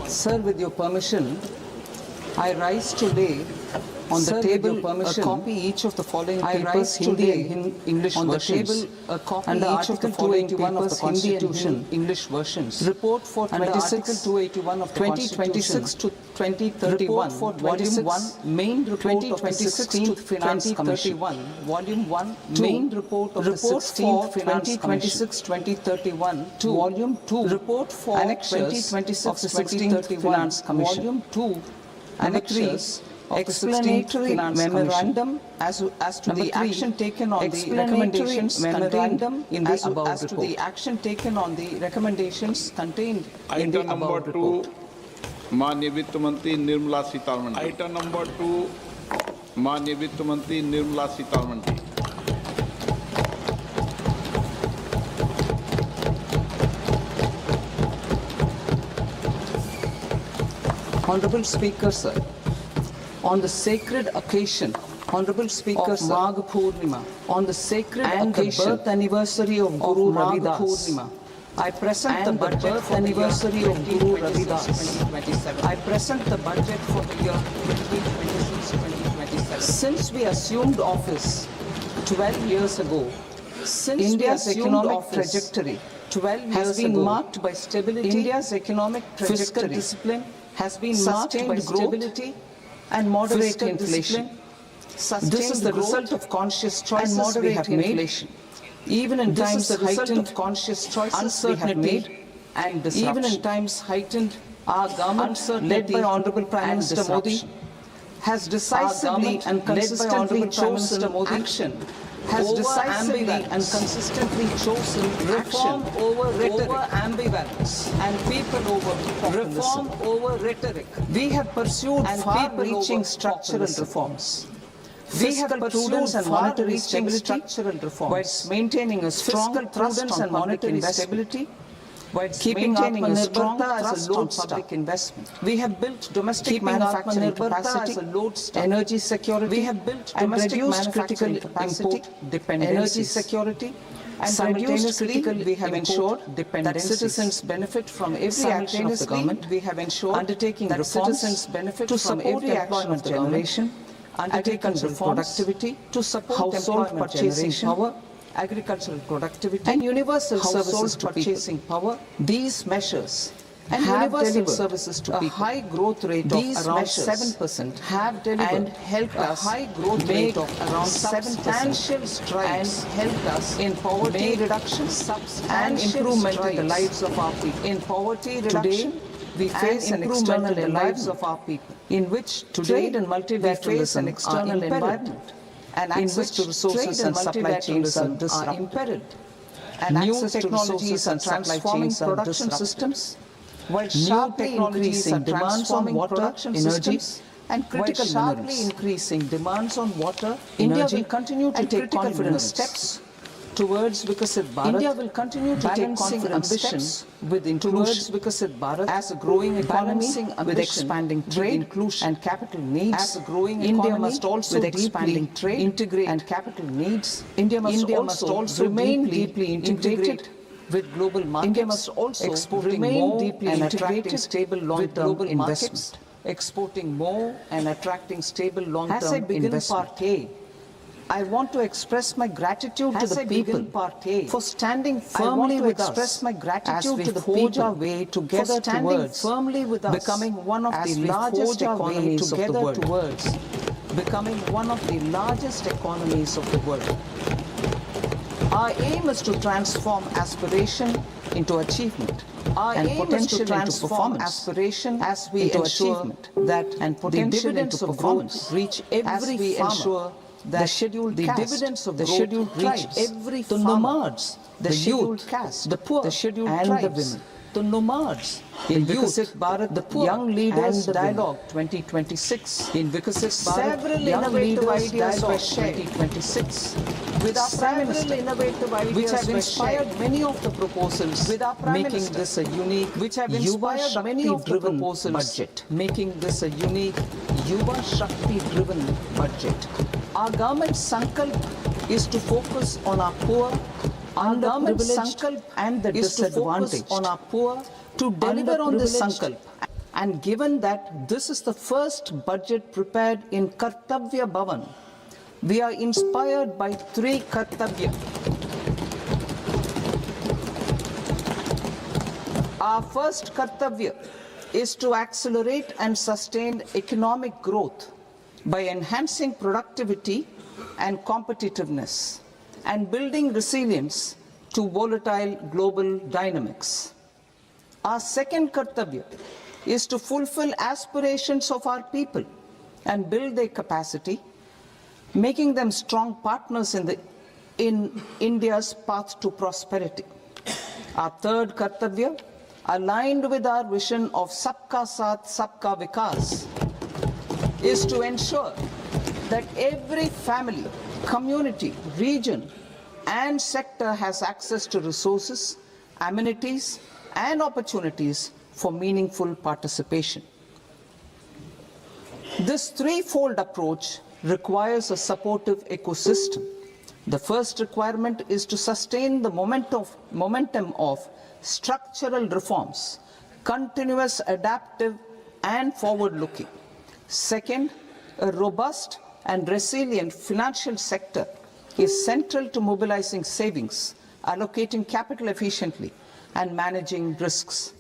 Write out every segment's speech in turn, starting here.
Sir, with your permission, I rise to lay on the table a copy each of the following papers, Hindi and English versions. On the table, a copy each of the following papers, Hindi and English versions. Report for 26 281 of the 2026 to 2031, Volume 1, Main Report of the 16th Finance Commission. Volume 1, Main Report of the 16th Finance Commission. 2026-2031, Volume 2, Report for Annexures of the 16th Finance Commission. Volume 2, Annexures. Explanatory memorandum as to the action taken on the recommendations contained in the above report. As to the action taken on the recommendations contained in the above report. माननीय वित्त मंत्री Nirmala Sitharaman. Item number 2 माननीय वित्त मंत्री Nirmala Sitharaman ji. Honorable Speaker, sir, on the sacred occasion, Honorable Speaker, of Magh Purnima, on the sacred and occasion the birth anniversary of Guru Ravidas, I present the birth anniversary of Guru Ravidas. I present the budget for the year 2026-2027. Since we assumed office 12 years ago, India's economic trajectory 12 years has been marked by stability. India's economic trajectory, fiscal discipline has been marked by stability and moderate inflation. This is the result of conscious choices we have made. Even in times of heightened conscious choices we have made, and even in times heightened, our government, led by Honorable Prime Minister Modi, has decisively and consistently chosen action. Has decisively and consistently chosen reform over ambivalence and people over populism. Reform over rhetoric. We have pursued far-reaching structural reforms. We have pursued and monetary stability whilst maintaining a strong thrust on monetary stability, whilst keeping Atmanirbharta as a lodestar investment. We have built domestic manufacturing capacity, energy security. We have built domestic critical import dependence, energy security. And simultaneously, we have ensured that citizens benefit from every action of the government. We have ensured undertaking that citizens benefit to support the employment generation, undertaking productivity to support household purchasing power, agricultural productivity, and universal services to purchasing power. These measures and universal services to a high growth rate of around 7% have delivered and helped us high growth rate of around substantial strides and helped us in poverty reduction and improvement in the lives of our people. In poverty reduction, today, we face an external lives of our people, in which trade and multilateralism are imperative, and access to resources and supply chains are imperative, and new technologies and transforming production systems, while sharply increasing demands on water, energy, and critical sharply increasing demands on water, India will continue to take confident steps towards Vikasit Bharat. India will continue to take confident steps with towards Vikasit Bharat as a growing economy with expanding trade and capital needs. As a growing India must also with expanding trade, integrate and capital needs. India must also remain deeply integrated with global markets. India must also remain deeply and attracting stable long-term investment. Exporting more and attracting stable long-term investment. Part A, I want to express my gratitude to the people for standing firmly with us as we forge our way together towards becoming one of the largest economies of the world. Becoming one of the largest economies of the world. Our aim is to transform aspiration into achievement. Our aim is to transform aspiration as we ensure that and potential into performance reach every farmer. The scheduled dividends of the scheduled reach every the nomads, the scheduled caste, the poor, the scheduled and the women, the nomads, in Vikasit Bharat, the poor, young leaders dialogue 2026. In Vikasit Bharat, several innovative ideas by 2026 with our Prime Minister, innovative ideas which have inspired many of the proposals, with our Prime Minister, this a unique, which have inspired many of the proposals, budget, making this a unique Yuva Shakti-driven budget. Our government's sankalp is to focus on our poor, underprivileged, and the disadvantaged. On our poor, to deliver on this sankalp And given that this is the first budget prepared in Kartavya Bhavan, we are inspired by three Kartavya. Our first Kartavya is to accelerate and sustain economic growth by enhancing productivity and competitiveness and building resilience to volatile global dynamics. Our second Kartavya is to fulfill aspirations of our people and build their capacity, making them strong partners in India's path to prosperity. Our third Kartavya, aligned with our vision of Sabka Saath, Sabka Vikas, is to ensure that every family, community, region, and sector has access to resources, amenities, and opportunities for meaningful participation. This threefold approach requires a supportive ecosystem. The first requirement is to sustain the momentum of structural reforms, continuous, adaptive, and forward-looking. Second, a robust and resilient financial sector is central to mobilizing savings, allocating capital efficiently, and managing risks.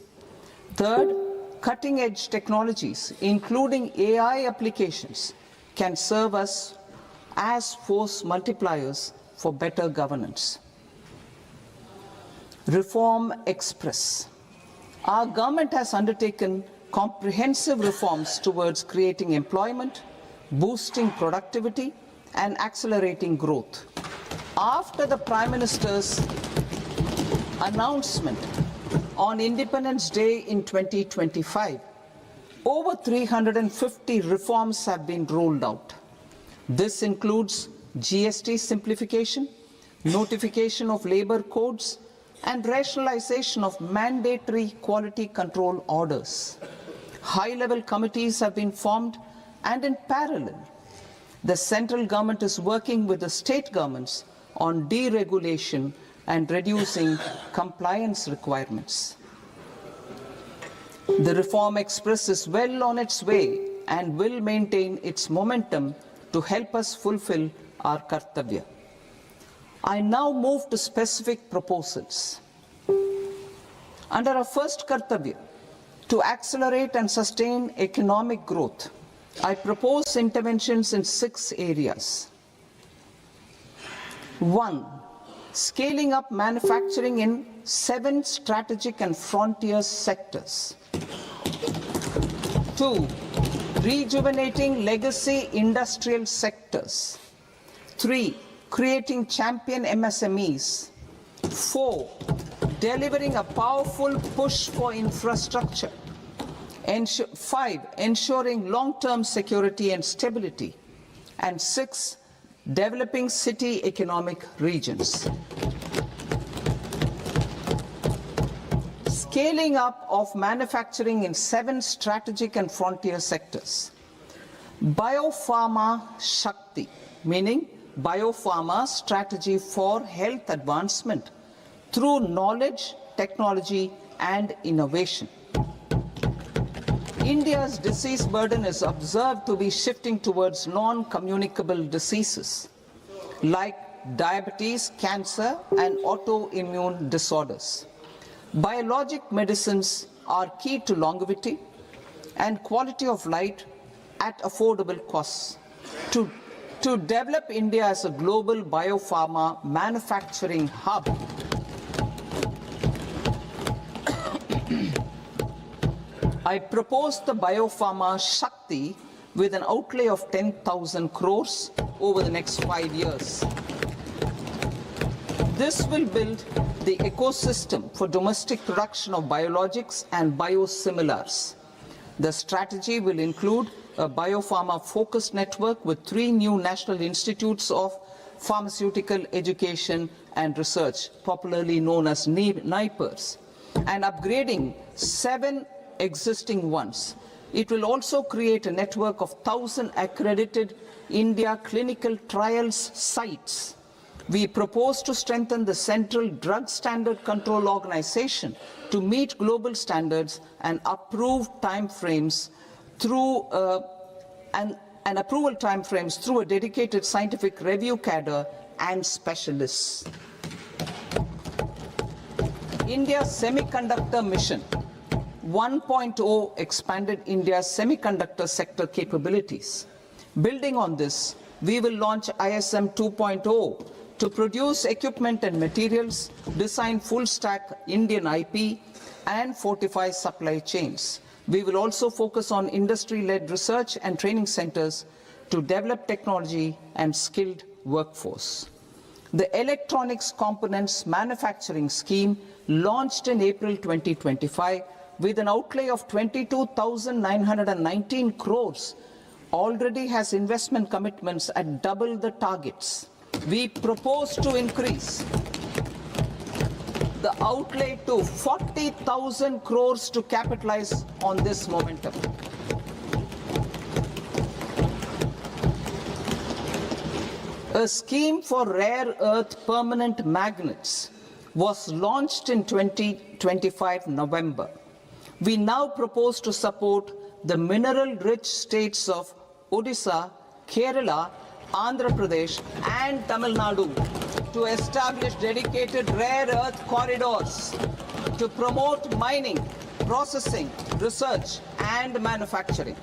Third, cutting-edge technologies, including AI applications, can serve us as force multipliers for better governance. Reform Express. Our government has undertaken comprehensive reforms towards creating employment, boosting productivity, and accelerating growth. After the Prime Minister's announcement on Independence Day in 2025, over 350 reforms have been rolled out. This includes GST simplification, notification of labor codes, and rationalization of mandatory quality control orders. High-level committees have been formed, and in parallel, the central government is working with the state governments on deregulation and reducing compliance requirements. The Reform Express is well on its way and will maintain its momentum to help us fulfill our Kartavya. I now move to specific proposals. Under our first Kartavya, to accelerate and sustain economic growth, I propose interventions in 6 areas. 1. Scaling up manufacturing in 7 strategic and frontier sectors. 2. Rejuvenating legacy industrial sectors. 3. Creating champion MSMEs. 4. Delivering a powerful push for infrastructure. 5. Ensuring long-term security and stability. And 6. Developing city economic regions. Scaling up of manufacturing in 7 strategic and frontier sectors. Biopharma Shakti, meaning biopharma strategy for health advancement through knowledge, technology, and innovation. India's disease burden is observed to be shifting towards non-communicable diseases like diabetes, cancer, and autoimmune disorders. Biologic medicines are key to longevity and quality of life at affordable costs. To develop India as a global biopharma manufacturing hub, I propose the Biopharma Shakti with an outlay of 10,000 crores over the next 5 years. This will build the ecosystem for domestic production of biologics and biosimilars. The strategy will include a biopharma-focused network with 3 new national institutes of pharmaceutical education and research, popularly known as NIPERs, and upgrading 7 existing ones. It will also create a network of 1,000 accredited India clinical trials sites We propose to strengthen the Central Drug Standard Control Organization to meet global standards and approved timeframes through and approval timeframes through a dedicated scientific review cadre and specialists. India's Semiconductor Mission 1.0 expanded India's semiconductor sector capabilities. Building on this, we will launch ISM 2.0 to produce equipment and materials, design full-stack Indian IP, and fortify supply chains. We will also focus on industry-led research and training centers to develop technology and skilled workforce. The Electronics Components Manufacturing Scheme, launched in April 2025 with an outlay of 22,919 crores, already has investment commitments at double the targets. We propose to increase the outlay to 40,000 crores to capitalize on this momentum. A scheme for rare earth permanent magnets was launched in 2025 November. We now propose to support the mineral-rich states of Odisha, Kerala, Andhra Pradesh and Tamil Nadu to establish dedicated rare earth corridors to promote mining, processing, research and manufacturing.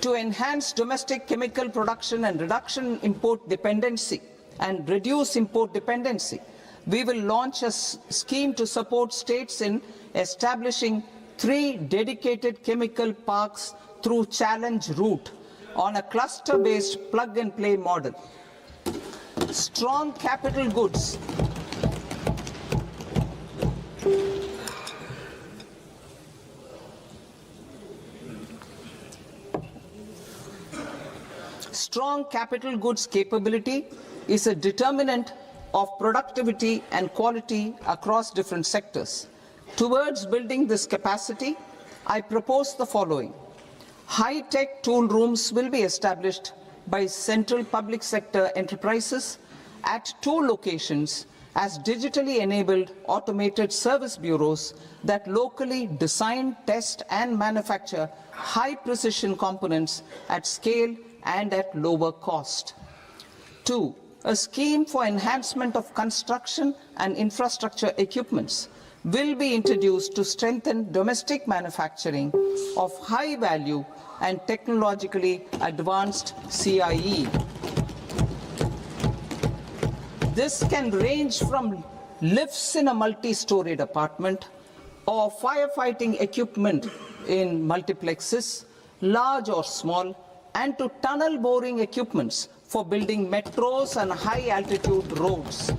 To enhance domestic chemical production and reduction import dependency and reduce import dependency, we will launch a scheme to support states in establishing 3 dedicated chemical parks through challenge route on a cluster-based plug-and-play model. Strong capital goods. Strong capital goods capability is a determinant of productivity and quality across different sectors. Towards building this capacity, I propose the following. High-tech tool rooms will be established by central public sector enterprises at 2 locations as digitally enabled automated service bureaus that locally design, test and manufacture high-precision components at scale and at lower cost. 2. A scheme for enhancement of construction and infrastructure equipments will be introduced to strengthen domestic manufacturing of high value and technologically advanced CIE. This can range from lifts in a multi-storied apartment or firefighting equipment in multiplexes, large or small, and to tunnel boring equipments for building metros and high-altitude roads.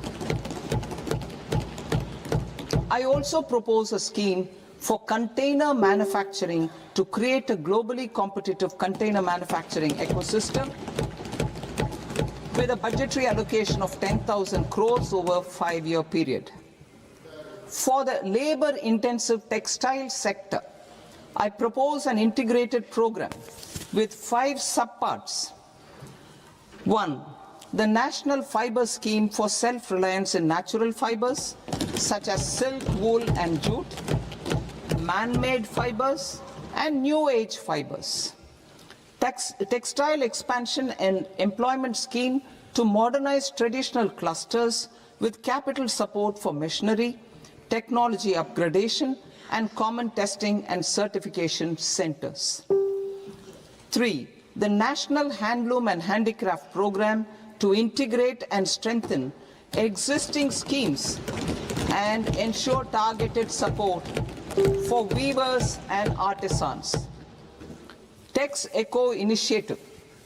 I also propose a scheme for container manufacturing to create a globally competitive container manufacturing ecosystem with a budgetary allocation of 10,000 crores over a 5-year period. For the labor-intensive textile sector, I propose an integrated program with 5 subparts. 1. The National Fiber Scheme for self-reliance in natural fibers, such as silk, wool and jute, man-made fibers, and new age fibers. Textile expansion and employment scheme to modernize traditional clusters with capital support for machinery, technology upgradation, and common testing and certification centers. 3. The National Handloom and Handicraft Program to integrate and strengthen existing schemes and ensure targeted support for weavers and artisans. Tex Eco Initiative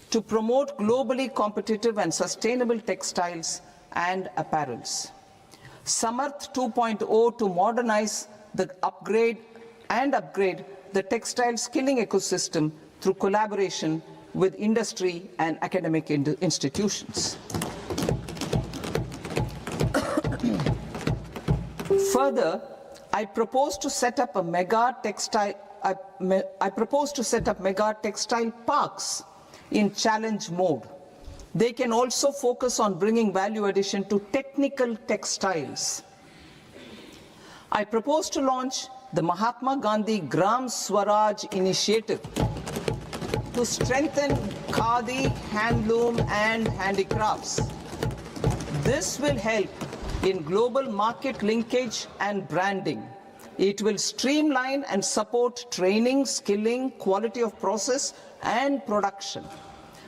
to promote globally competitive and sustainable textiles and apparels. Samarth 2.0 to modernize the upgrade the textile skilling ecosystem through collaboration with industry and academic institutions. Further, I propose to set up mega textile parks in challenge mode They can also focus on bringing value addition to technical textiles. I propose to launch the Mahatma Gandhi Gram Swaraj initiative to strengthen khadi, handloom and handicrafts. This will help in global market linkage and branding. It will streamline and support training, skilling, quality of process and production.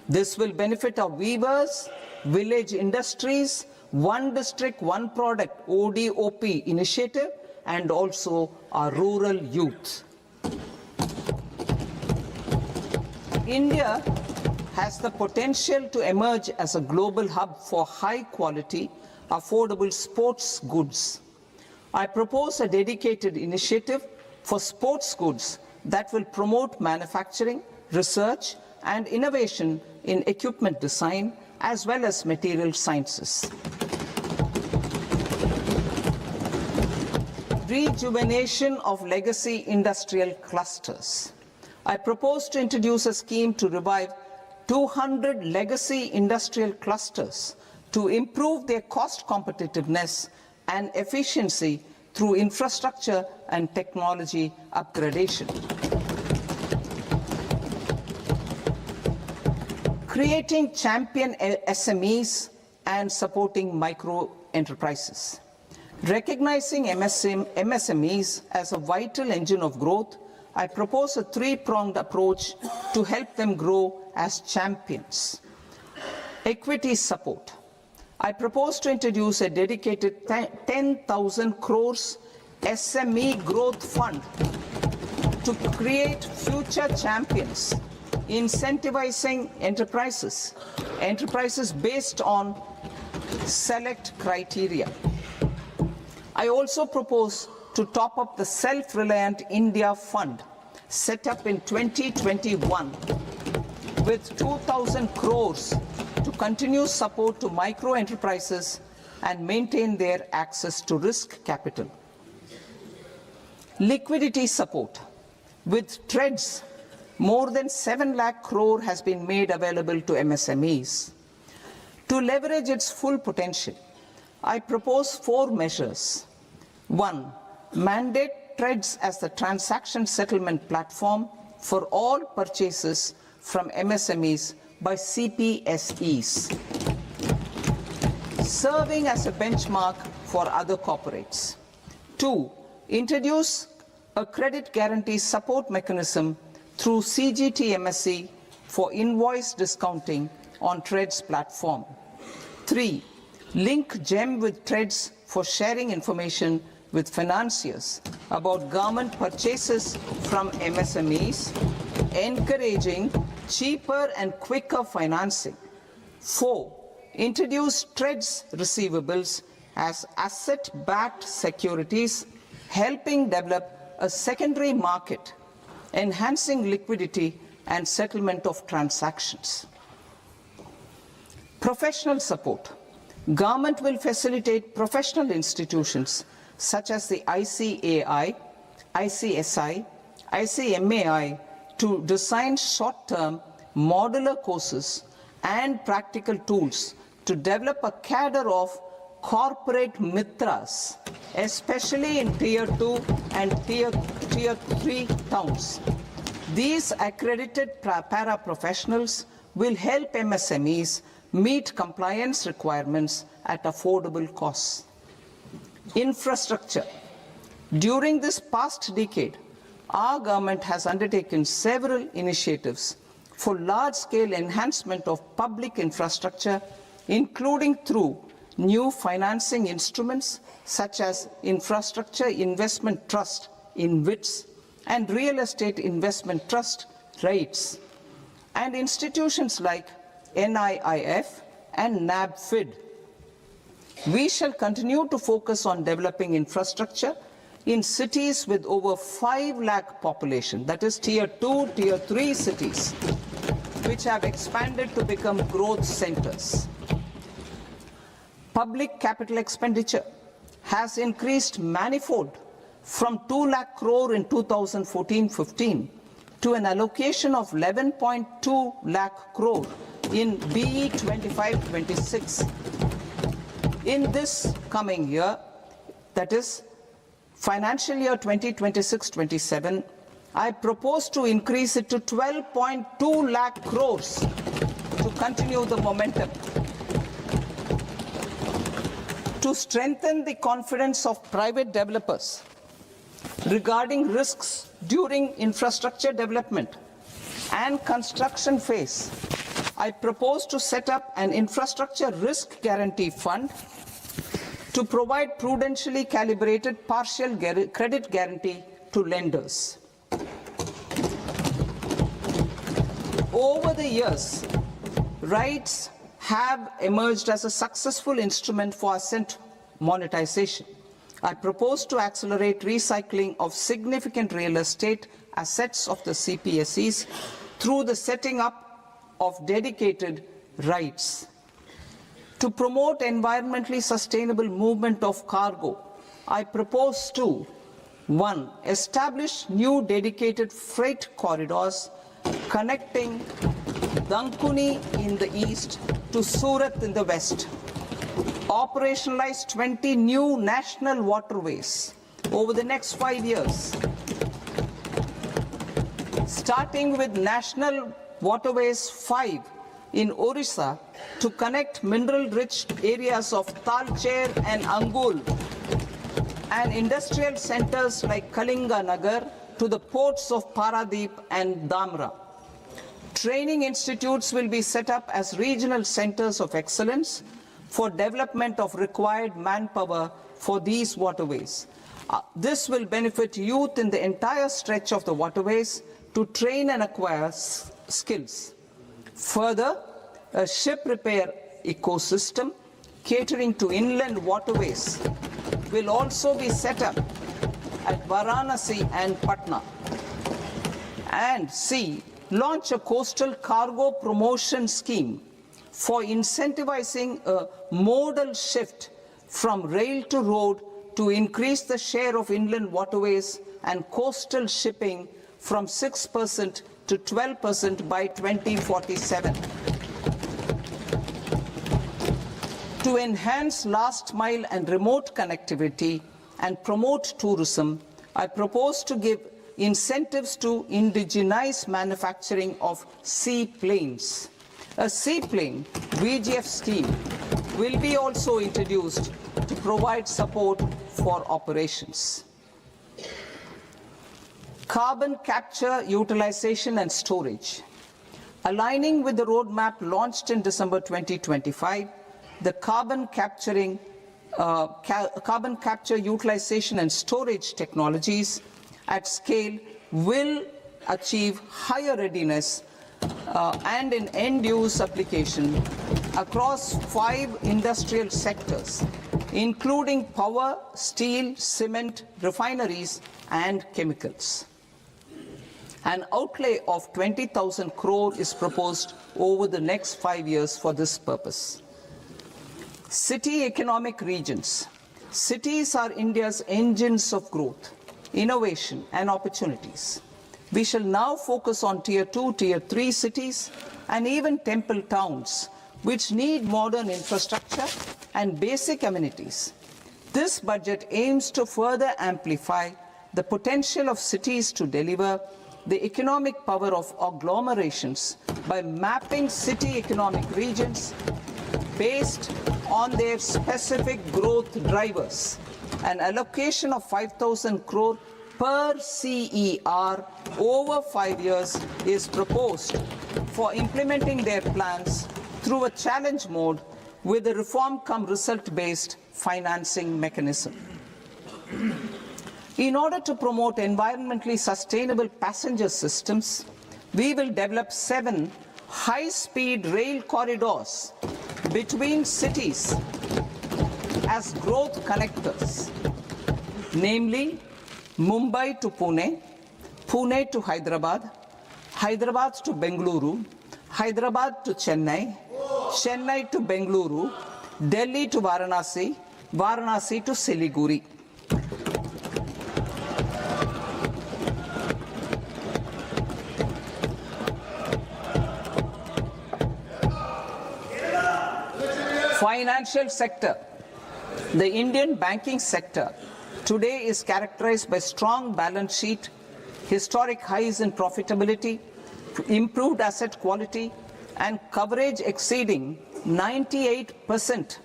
This will benefit our weavers, village industries, one district, one product ODOP initiative, and also our rural youth. India has the potential to emerge as a global hub for high quality, affordable sports goods. I propose a dedicated initiative for sports goods that will promote manufacturing, research, and innovation in equipment design as well as material sciences. Rejuvenation of legacy industrial clusters. I propose to introduce a scheme to revive 200 legacy industrial clusters to improve their cost competitiveness and efficiency through infrastructure and technology upgradation. Creating champion SMEs and supporting micro enterprises. Recognizing MSMEs as a vital engine of growth, I propose a three-pronged approach to help them grow as champions. Equity support. I propose to introduce a dedicated 10,000 crores SME growth fund to create future champions, incentivizing enterprises based on select criteria. I also propose to top up the Self-Reliant India Fund set up in 2021 with 2,000 crores to continue support to micro enterprises and maintain their access to risk capital. Liquidity support. With TREDS, more than 7 lakh crore has been made available to MSMEs. To leverage its full potential, I propose 4 measures. 1. Mandate TREDS as the transaction settlement platform for all purchases from MSMEs by CPSEs, serving as a benchmark for other corporates. 2. Introduce a credit guarantee support mechanism through CGTMSE for invoice discounting on TREDS platform. 3. Link GEM with TREDS for sharing information with financiers about government purchases from MSMEs, encouraging cheaper and quicker financing. 4. Introduce TREDS receivables as asset-backed securities, helping develop a secondary market, enhancing liquidity and settlement of transactions. Professional support. Government will facilitate professional institutions such as the ICAI, ICSI, ICMAI to design short-term modular courses and practical tools to develop a cadre of corporate mitras, especially in Tier 2 and Tier 3 towns. These accredited para-professionals will help MSMEs meet compliance requirements at affordable costs. Infrastructure. During this past decade, our government has undertaken several initiatives for large-scale enhancement of public infrastructure, including through new financing instruments such as Infrastructure Investment Trust (InvITs) and Real Estate Investment Trust (REITs), and institutions like NIIF and NABFID. We shall continue to focus on developing infrastructure in cities with over 5 lakh population, that is Tier 2, Tier 3 cities, which have expanded to become growth centers. Public capital expenditure has increased manifold from 2 lakh crore in 2014-15 to an allocation of 11.2 lakh crore in BE 25-26. In this coming year, that is financial year 2026-27, I propose to increase it to 12.2 lakh crores to continue the momentum. To strengthen the confidence of private developers regarding risks during infrastructure development and construction phase, I propose to set up an infrastructure risk guarantee fund to provide prudentially calibrated partial credit guarantee to lenders. Over the years, rights have emerged as a successful instrument for asset monetization. I propose to accelerate recycling of significant real estate assets of the CPSEs through the setting up of dedicated rights. To promote environmentally sustainable movement of cargo, I propose to 1. Establish new dedicated freight corridors connecting Dankuni in the east to Surat in the west. Operationalize 20 new national waterways over the next 5 years. Starting with National Waterways 5 in Orissa to connect mineral-rich areas of Talcher and Angul and industrial centers like Kalinga Nagar to the ports of Paradeep and Dhamra. Training institutes will be set up as regional centers of excellence for development of required manpower for these waterways. This will benefit youth in the entire stretch of the waterways to train and acquire skills. Further, a ship repair ecosystem catering to inland waterways will also be set up at Varanasi and Patna. And C, launch a coastal cargo promotion scheme for incentivizing a modal shift from rail to road to increase the share of inland waterways and coastal shipping from 6% to 12% by 2047. To enhance last mile and remote connectivity and promote tourism, I propose to give incentives to indigenize manufacturing of seaplanes. A seaplane VGF scheme will be also introduced to provide support for operations. Carbon capture, utilization and storage. Aligning with the roadmap launched in December 2025, the carbon capture, utilization and storage technologies at scale will achieve higher readiness and in end-use application across 5 industrial sectors, including power, steel, cement, refineries, and chemicals. An outlay of 20,000 crore is proposed over the next 5 years for this purpose. City economic regions. Cities are India's engines of growth, innovation, and opportunities. We shall now focus on Tier 2, Tier 3 cities, and even temple towns, which need modern infrastructure and basic amenities. This budget aims to further amplify the potential of cities to deliver the economic power of agglomerations by mapping city economic regions based on their specific growth drivers. An allocation of 5,000 crore per CER over 5 years is proposed for implementing their plans through a challenge mode with a reform-cum-result-based financing mechanism. In order to promote environmentally sustainable passenger systems, we will develop 7 high-speed rail corridors between cities as growth connectors, namely Mumbai to Pune, Pune to Hyderabad, Hyderabad to Bengaluru, Hyderabad to Chennai, Chennai to Bengaluru, Delhi to Varanasi, Varanasi to Siliguri. Financial sector. The Indian banking sector today is characterized by strong balance sheet, historic highs in profitability, improved asset quality, and coverage exceeding 98%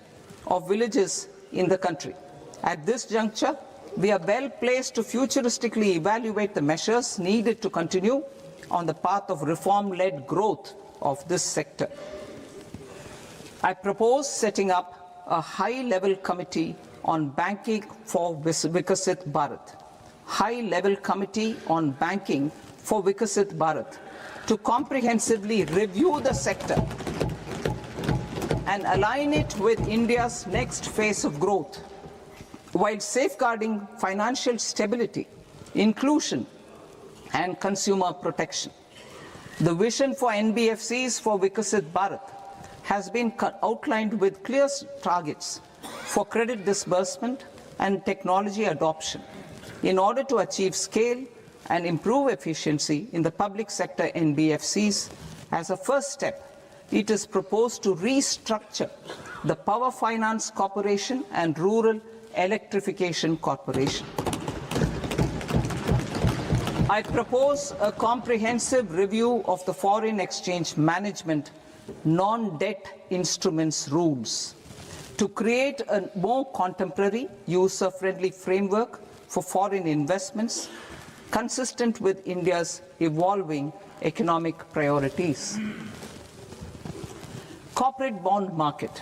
of villages in the country. At this juncture, we are well placed to futuristically evaluate the measures needed to continue on the path of reform-led growth of this sector. I propose setting up a high-level committee on banking for Vikasit Bharat. High-level committee on banking for Vikasit Bharat to comprehensively review the sector and align it with India's next phase of growth, while safeguarding financial stability, inclusion, and consumer protection. The vision for NBFCs for Vikasit Bharat has been outlined with clear targets for credit disbursement and technology adoption in order to achieve scale and improve efficiency in the public sector NBFCs. As a first step, it is proposed to restructure the Power Finance Corporation and Rural Electrification Corporation. I propose a comprehensive review of the foreign exchange management non-debt instruments rules to create a more contemporary, user-friendly framework for foreign investments consistent with India's evolving economic priorities. Corporate bond market.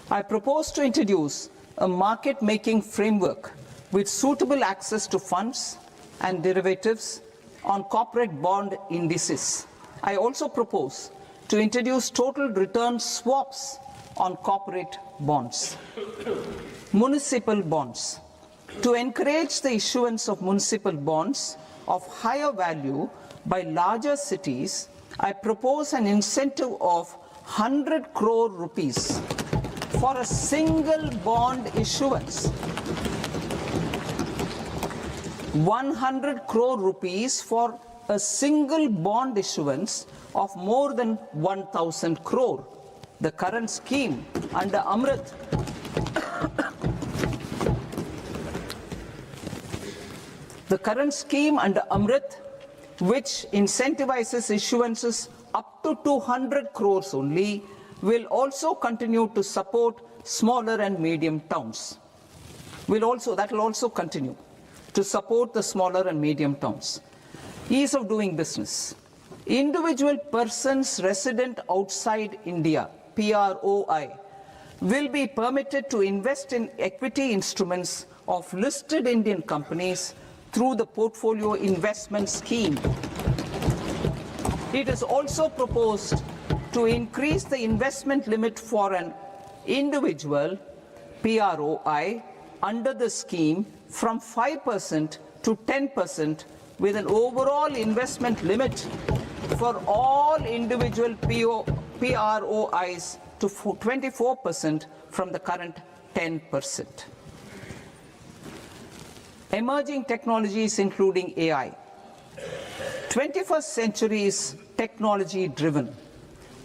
I propose to introduce a market-making framework with suitable access to funds and derivatives on corporate bond indices. I also propose to introduce total return swaps on corporate bonds. Municipal bonds. To encourage the issuance of municipal bonds of higher value by larger cities, I propose an incentive of 100 crore rupees for a single bond issuance. 100 crore rupees for a single bond issuance of more than 1,000 crore. The current scheme under Amrit which incentivizes issuances up to 200 crores only, will also continue to support smaller and medium towns. That will also continue to support the smaller and medium towns. Ease of doing business. Individual persons resident outside India, PROI, will be permitted to invest in equity instruments of listed Indian companies through the Portfolio Investment Scheme. It is also proposed to increase the investment limit for an individual PROI under the scheme from 5% to 10%, with an overall investment limit for all individual PROIs to 24% from the current 10%. Emerging technologies including AI. 21st century is technology-driven.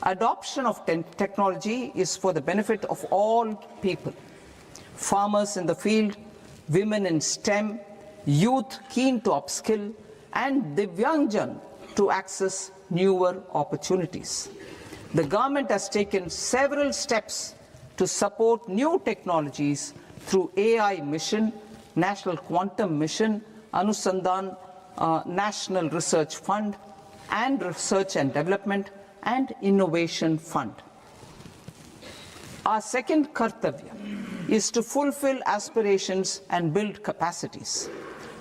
Adoption of technology is for the benefit of all people. Farmers in the field, women in STEM, youth keen to upskill, and Divyangjan to access newer opportunities. The government has taken several steps to support new technologies through AI Mission, National Quantum Mission, Anusandhan National Research Fund, and Research and Development and Innovation Fund. Our second kartavya is to fulfill aspirations and build capacities.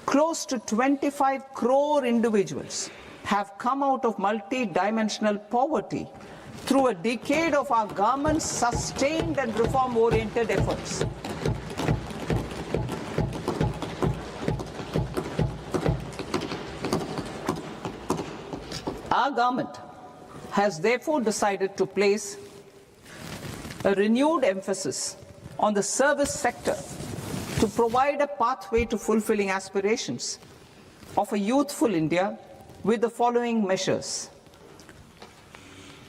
Close to 25 crore individuals have come out of multi-dimensional poverty through a decade of our government's sustained and reform-oriented efforts. Our government has therefore decided to place a renewed emphasis on the service sector to provide a pathway to fulfilling aspirations of a youthful India with the following measures.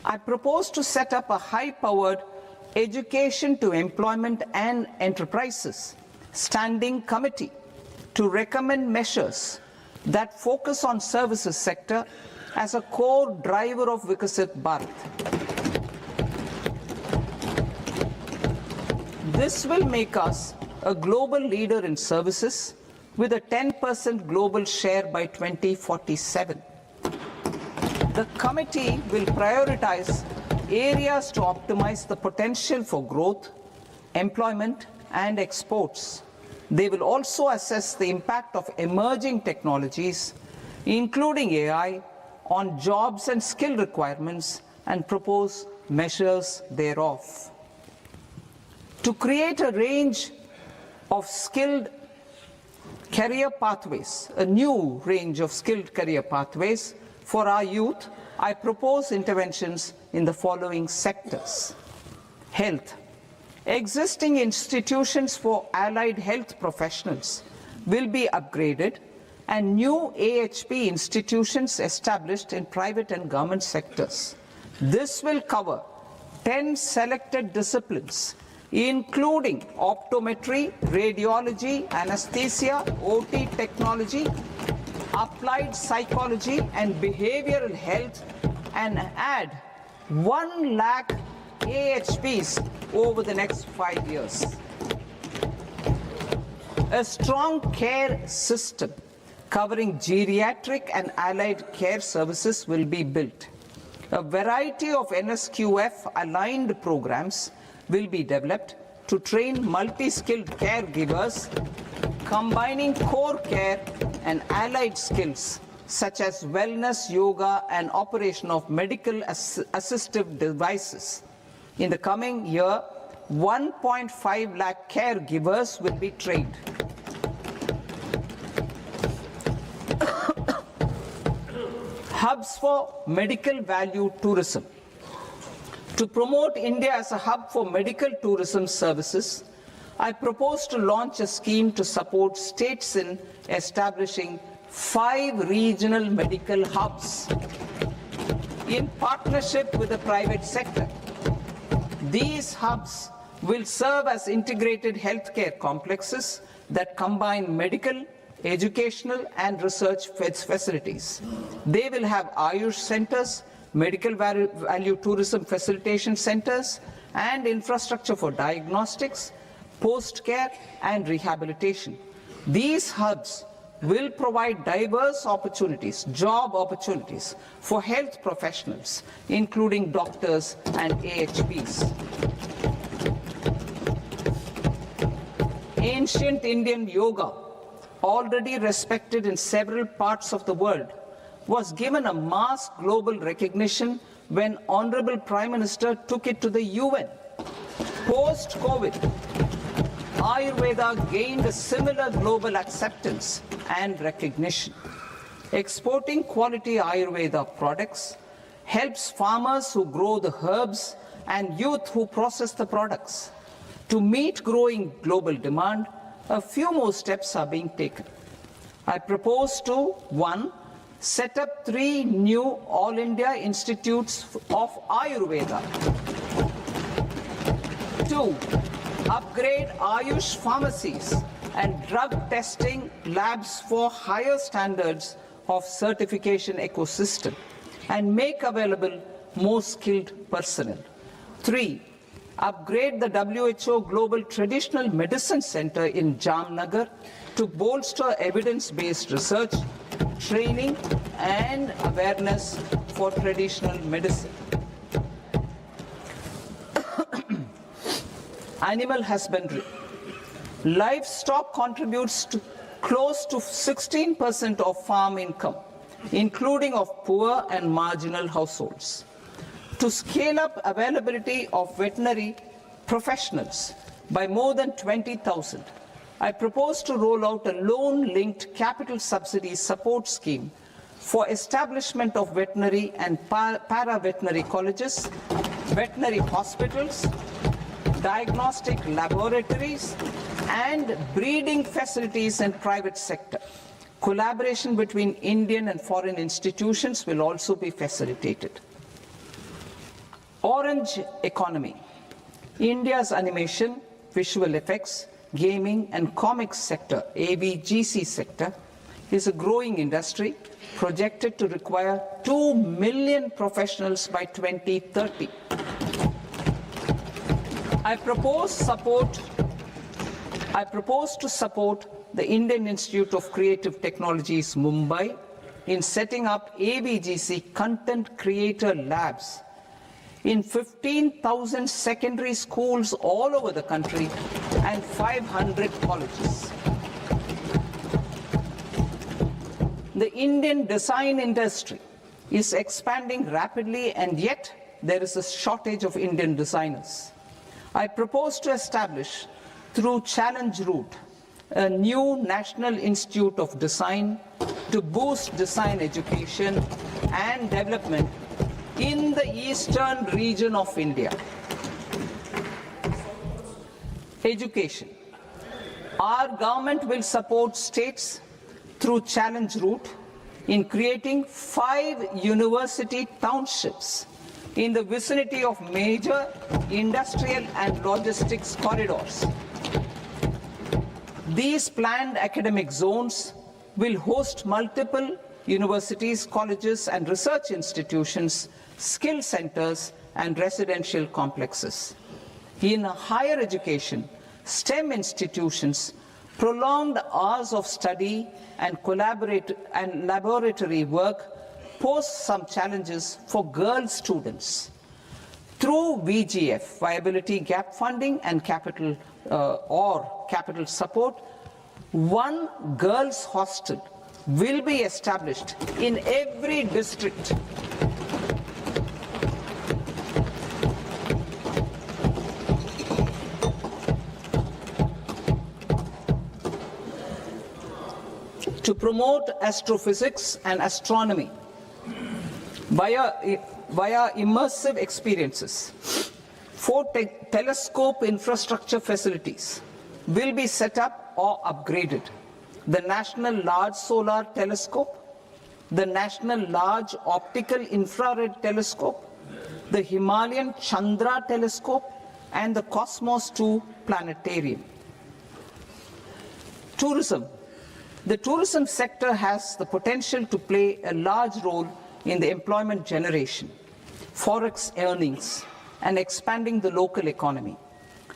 I propose to set up a high-powered Education to Employment and Enterprises Standing Committee to recommend measures that focus on services sector as a core driver of Vikasit Bharat. This will make us a global leader in services with a 10% global share by 2047. The committee will prioritize areas to optimize the potential for growth, employment, and exports. They will also assess the impact of emerging technologies, including AI, on jobs and skill requirements and propose measures thereof. To create a range of skilled career pathways, a new range of skilled career pathways for our youth, I propose interventions in the following sectors. Health. Existing institutions for allied health professionals will be upgraded and new AHP institutions established in private and government sectors. This will cover 10 selected disciplines, including optometry, radiology, anesthesia, OT technology, applied psychology and behavioral health, and add 1 lakh AHPs over the next 5 years. A strong care system covering geriatric and allied care services will be built. A variety of NSQF-aligned programs will be developed to train multi-skilled caregivers, combining core care and allied skills such as wellness, yoga, and operation of medical assistive devices. In the coming year, 1.5 lakh caregivers will be trained. Hubs for medical value tourism. To promote India as a hub for medical tourism services, I propose to launch a scheme to support states in establishing 5 regional medical hubs in partnership with the private sector. These hubs will serve as integrated healthcare complexes that combine medical, educational, and research facilities. They will have Ayush centers, medical value tourism facilitation centers, and infrastructure for diagnostics, post-care, and rehabilitation. These hubs will provide diverse opportunities, job opportunities for health professionals, including doctors and AHPs. Ancient Indian yoga, already respected in several parts of the world, was given a mass global recognition when Honorable Prime Minister took it to the UN. Post-COVID, Ayurveda gained a similar global acceptance and recognition. Exporting quality Ayurveda products helps farmers who grow the herbs and youth who process the products. To meet growing global demand, a few more steps are being taken. I propose to 1. Set up 3 new All India Institutes of Ayurveda. 2. Upgrade Ayush pharmacies and drug testing labs for higher standards of certification ecosystem and make available more skilled personnel. 3. Upgrade the WHO Global Traditional Medicine Center in Jamnagar to bolster evidence-based research, training, and awareness for traditional medicine. Animal husbandry. Livestock contributes to close to 16% of farm income, including of poor and marginal households. To scale up availability of veterinary professionals by more than 20,000, I propose to roll out a loan-linked capital subsidy support scheme for establishment of veterinary and para-veterinary colleges, veterinary hospitals, diagnostic laboratories, and breeding facilities in private sector. Collaboration between Indian and foreign institutions will also be facilitated. Orange economy. India's animation, visual effects, gaming and comics sector, AVGC sector, is a growing industry projected to require 2 million professionals by 2030. I propose to support the Indian Institute of Creative Technologies, Mumbai, in setting up AVGC content creator labs in 15,000 secondary schools all over the country and 500 colleges. The Indian design industry is expanding rapidly, and yet there is a shortage of Indian designers. I propose to establish, through Challenge Route, a new National Institute of Design to boost design education and development in the eastern region of India. Education. Our government will support states through Challenge Route in creating 5 university townships in the vicinity of major industrial and logistics corridors. These planned academic zones will host multiple universities, colleges and research institutions, skill centers and residential complexes. In higher education, STEM institutions, prolonged hours of study and laboratory work pose some challenges for girl students. Through VGF, Viability Gap Funding and capital support, one girls' hostel will be established in every district. To promote astrophysics and astronomy via immersive experiences. 4 telescope infrastructure facilities will be set up or upgraded. The National Large Solar Telescope, the National Large Optical Infrared Telescope, the Himalayan Chandra Telescope, and the Cosmos 2 Planetarium. Tourism. The tourism sector has the potential to play a large role in the employment generation, forex earnings, and expanding the local economy.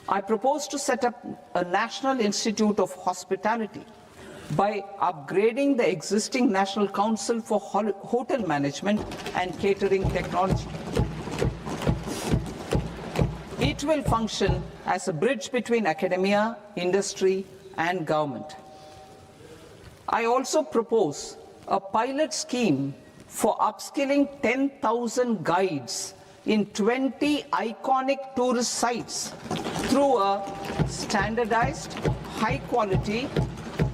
I propose to set up a National Institute of Hospitality by upgrading the existing National Council for Hotel Management and Catering Technology. It will function as a bridge between academia, industry, and government. I also propose a pilot scheme for upskilling 10,000 guides in 20 iconic tourist sites through a standardized, high-quality,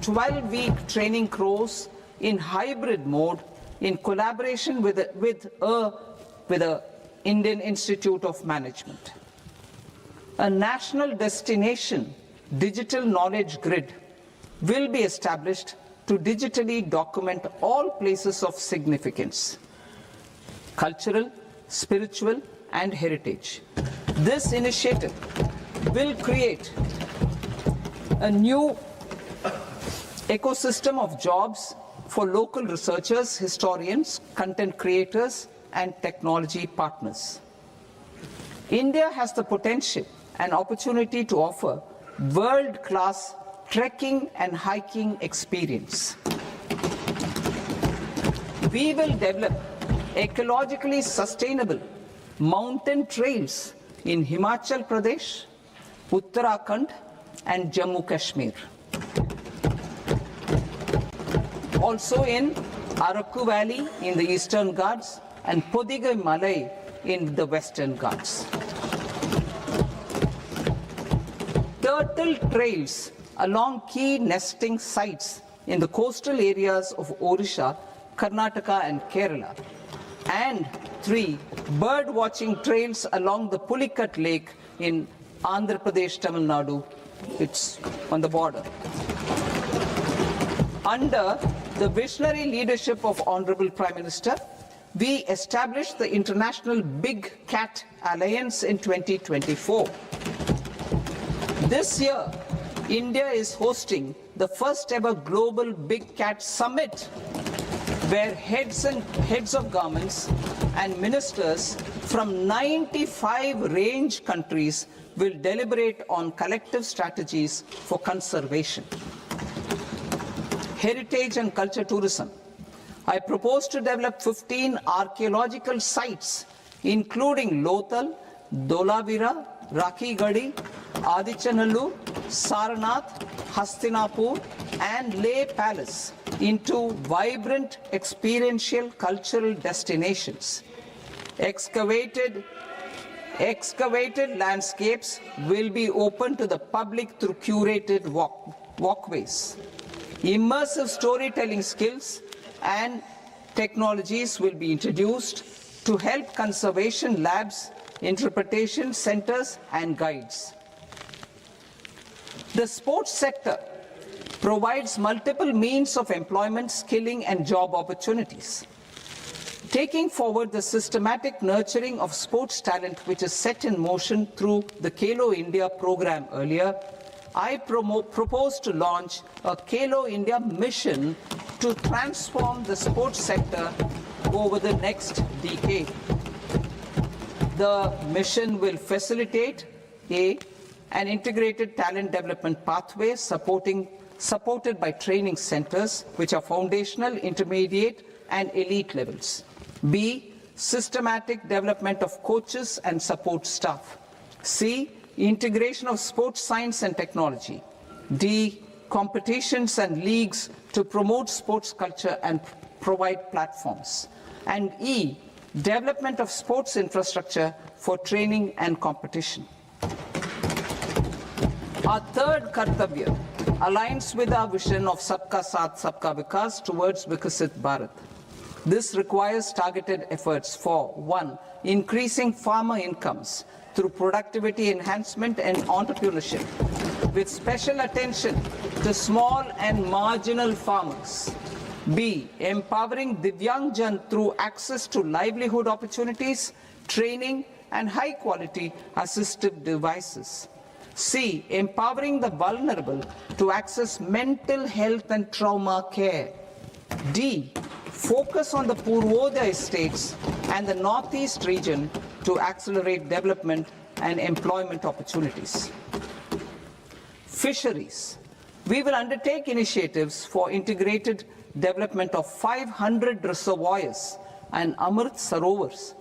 12-week training course in hybrid mode in collaboration with the Indian Institute of Management. A national destination digital knowledge grid will be established to digitally document all places of significance, cultural, spiritual, and heritage. This initiative will create a new ecosystem of jobs for local researchers, historians, content creators, and technology partners. India has the potential and opportunity to offer world-class trekking and hiking experience. We will develop ecologically sustainable mountain trails in Himachal Pradesh, Uttarakhand, and Jammu Kashmir. Also in Araku Valley in the Eastern Ghats and Podigai Malai in the Western Ghats. Turtle trails along key nesting sites in the coastal areas of Odisha, Karnataka, and Kerala. And 3 bird watching trails along the Pulikat Lake in Andhra Pradesh, Tamil Nadu. It's on the border. Under the visionary leadership of Honorable Prime Minister, We established the International Big Cat Alliance in 2024. This year, India is hosting the first ever Global Big Cat Summit, where heads of governments and ministers from 95 range countries will deliberate on collective strategies for conservation. Heritage and culture tourism. I propose to develop 15 archaeological sites, including Lothal, Dholavira, Rakhi Gadi, Adichanallur, Sarnath, Hastinapur, and Leh Palace into vibrant experiential cultural destinations. Excavated landscapes will be open to the public through curated walkways. Immersive storytelling skills and technologies will be introduced to help conservation labs, interpretation centers, and guides. The sports sector provides multiple means of employment, skilling, and job opportunities. Taking forward the systematic nurturing of sports talent, which is set in motion through the Khelo India program earlier, I propose to launch a Khelo India mission to transform the sports sector over the next decade. The mission will facilitate an integrated talent development pathway supported by training centers, which are foundational, intermediate, and elite levels. B, systematic development of coaches and support staff. C, integration of sports science and technology. D, competitions and leagues to promote sports culture and provide platforms. And E, development of sports infrastructure for training and competition. Our third Kartavya aligns with our vision of Sabka Saath, Sabka Vikas towards Vikasit Bharat. This requires targeted efforts for 1. Increasing farmer incomes through productivity enhancement and entrepreneurship, with special attention to small and marginal farmers. B. Empowering Divyangjan through access to livelihood opportunities, training, and high-quality assistive devices. C. Empowering the vulnerable to access mental health and trauma care. D. Focus on the Purvodaya states and the Northeast region to accelerate development and employment opportunities. Fisheries. We will undertake initiatives for integrated development of 500 reservoirs and Amrit Sarovars.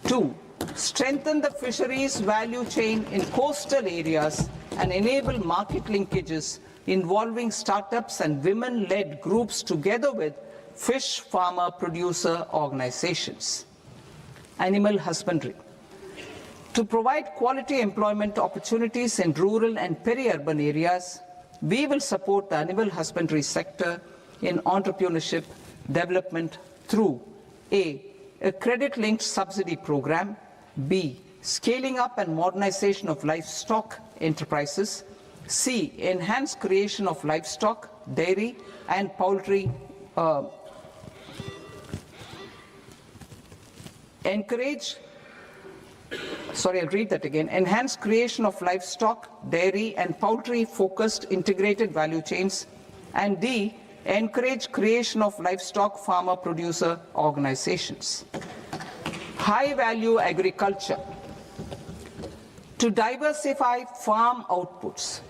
2. Strengthen the fisheries value chain in coastal areas and enable market linkages involving startups and women-led groups together with fish farmer producer organizations. Animal husbandry. To provide quality employment opportunities in rural and peri-urban areas, we will support the animal husbandry sector in entrepreneurship development through A. A credit-linked subsidy program. B. Scaling up and modernization of livestock enterprises. C. Enhanced creation of livestock, dairy, and poultry. Enhanced creation of livestock, dairy, and poultry-focused integrated value chains. And D. Encourage creation of livestock farmer-producer organizations. High-value agriculture. To diversify farm outputs,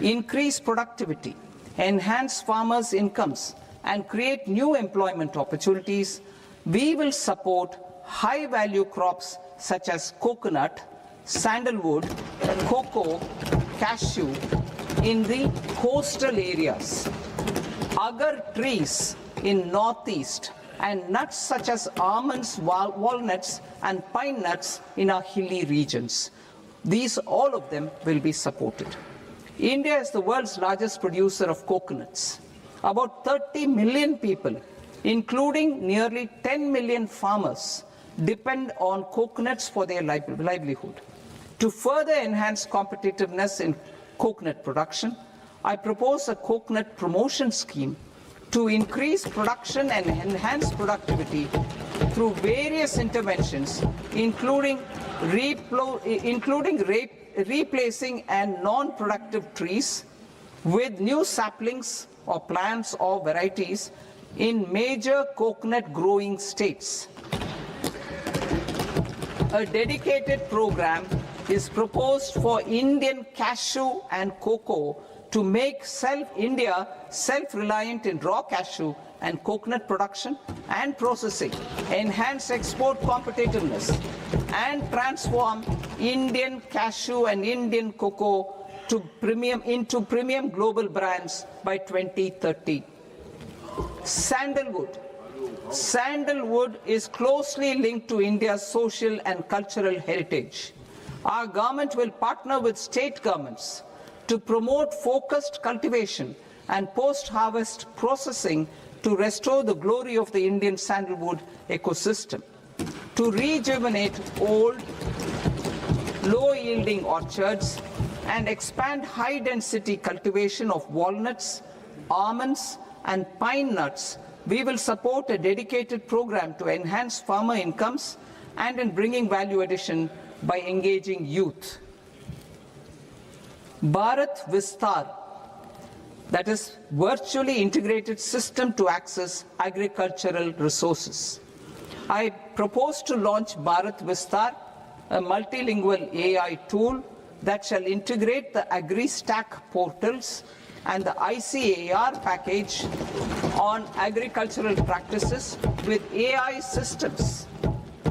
increase productivity, enhance farmers' incomes, and create new employment opportunities, we will support high-value crops such as coconut, sandalwood, cocoa, cashew in the coastal areas, agar trees in northeast, and nuts such as almonds, walnuts, and pine nuts in our hilly regions. All of them will be supported. India is the world's largest producer of coconuts. About 30 million people, including nearly 10 million farmers, depend on coconuts for their livelihood. To further enhance competitiveness in coconut production, I propose a coconut promotion scheme to increase production and enhance productivity through various interventions, including replacing and non-productive trees with new saplings or plants or varieties in major coconut growing states. A dedicated program is proposed for Indian cashew and cocoa to make India self-reliant in raw cashew and coconut production and processing, enhance export competitiveness, and transform Indian cashew and Indian cocoa into premium global brands by 2030. Sandalwood. Sandalwood is closely linked to India's social and cultural heritage. Our government will partner with state governments to promote focused cultivation and post-harvest processing to restore the glory of the Indian sandalwood ecosystem, to rejuvenate old, low-yielding orchards, and expand high-density cultivation of walnuts, almonds, and pine nuts. We will support a dedicated program to enhance farmer incomes and in bringing value addition by engaging youth. Bharat Vistar, that is virtually integrated system to access agricultural resources. I propose to launch Bharat Vistar, a multilingual AI tool that shall integrate the AgriStack portals and the ICAR package on agricultural practices with AI systems.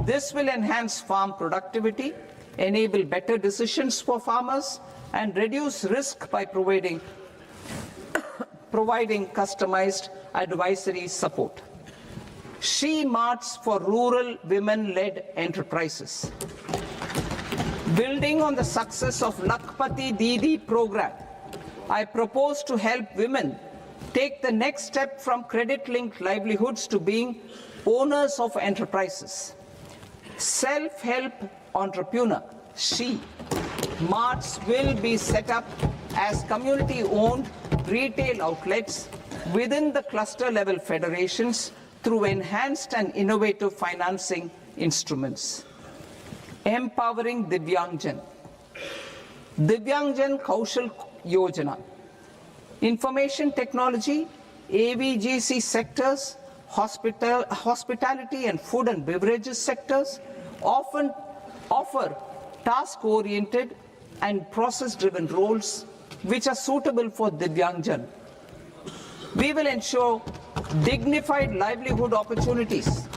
This will enhance farm productivity, enable better decisions for farmers, and reduce risk by providing customized advisory support. She-Marts for rural women-led enterprises. Building on the success of Lakpati Didi program, I propose to help women take the next step from credit-linked livelihoods to being owners of enterprises. Self-help entrepreneur, She-Marts will be set up as community-owned retail outlets within the cluster-level federations through enhanced and innovative financing instruments. Empowering Divyangjan. Divyangjan Kaushal Yojana. Information technology, AVGC sectors, hospitality and food and beverages sectors often offer task-oriented and process-driven roles which are suitable for Divyangjan. We will ensure dignified livelihood opportunities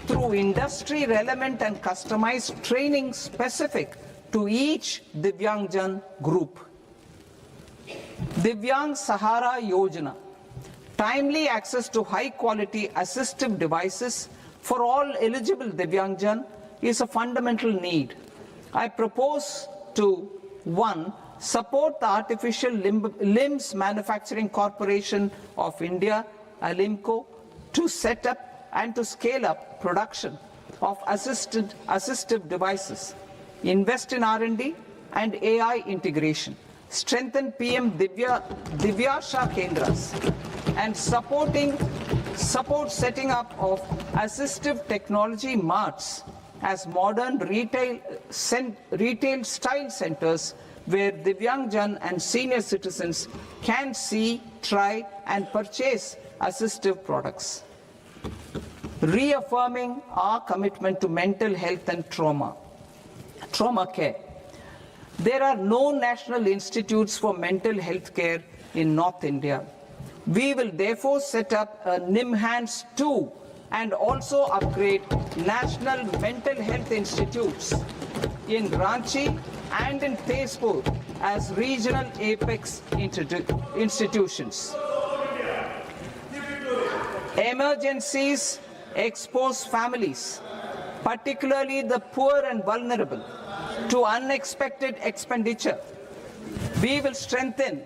through industry-relevant and customized training specific to each Divyangjan group. Divyang Sahara Yojana. Timely access to high-quality assistive devices for all eligible Divyangjan is a fundamental need. I propose to 1. Support the Artificial Limbs Manufacturing Corporation of India, Alimco, to set up and to scale up production of assistive devices, invest in R&D and AI integration, strengthen PM Divyasha Kendras, and support setting up of assistive technology marts as modern retail style centers where Divyangjan and senior citizens can see, try and purchase assistive products. Reaffirming our commitment to mental health and trauma care. There are no national institutes for mental health care in North India. We will therefore set up a NIMHANS 2 and also upgrade national mental health institutes in Ranchi and in Tezpur as regional apex institutions. Emergencies expose families, particularly the poor and vulnerable, to unexpected expenditure. We will strengthen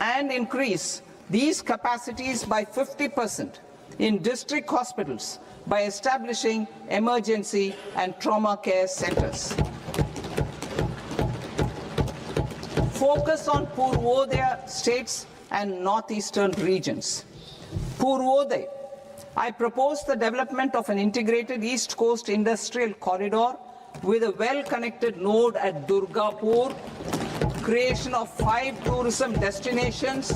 and increase these capacities by 50% in district hospitals by establishing emergency and trauma care centers. Focus on Purvodaya states and northeastern regions. Purvodaya, I propose the development of an integrated East Coast industrial corridor with a well-connected node at Durgapur, creation of 5 tourism destinations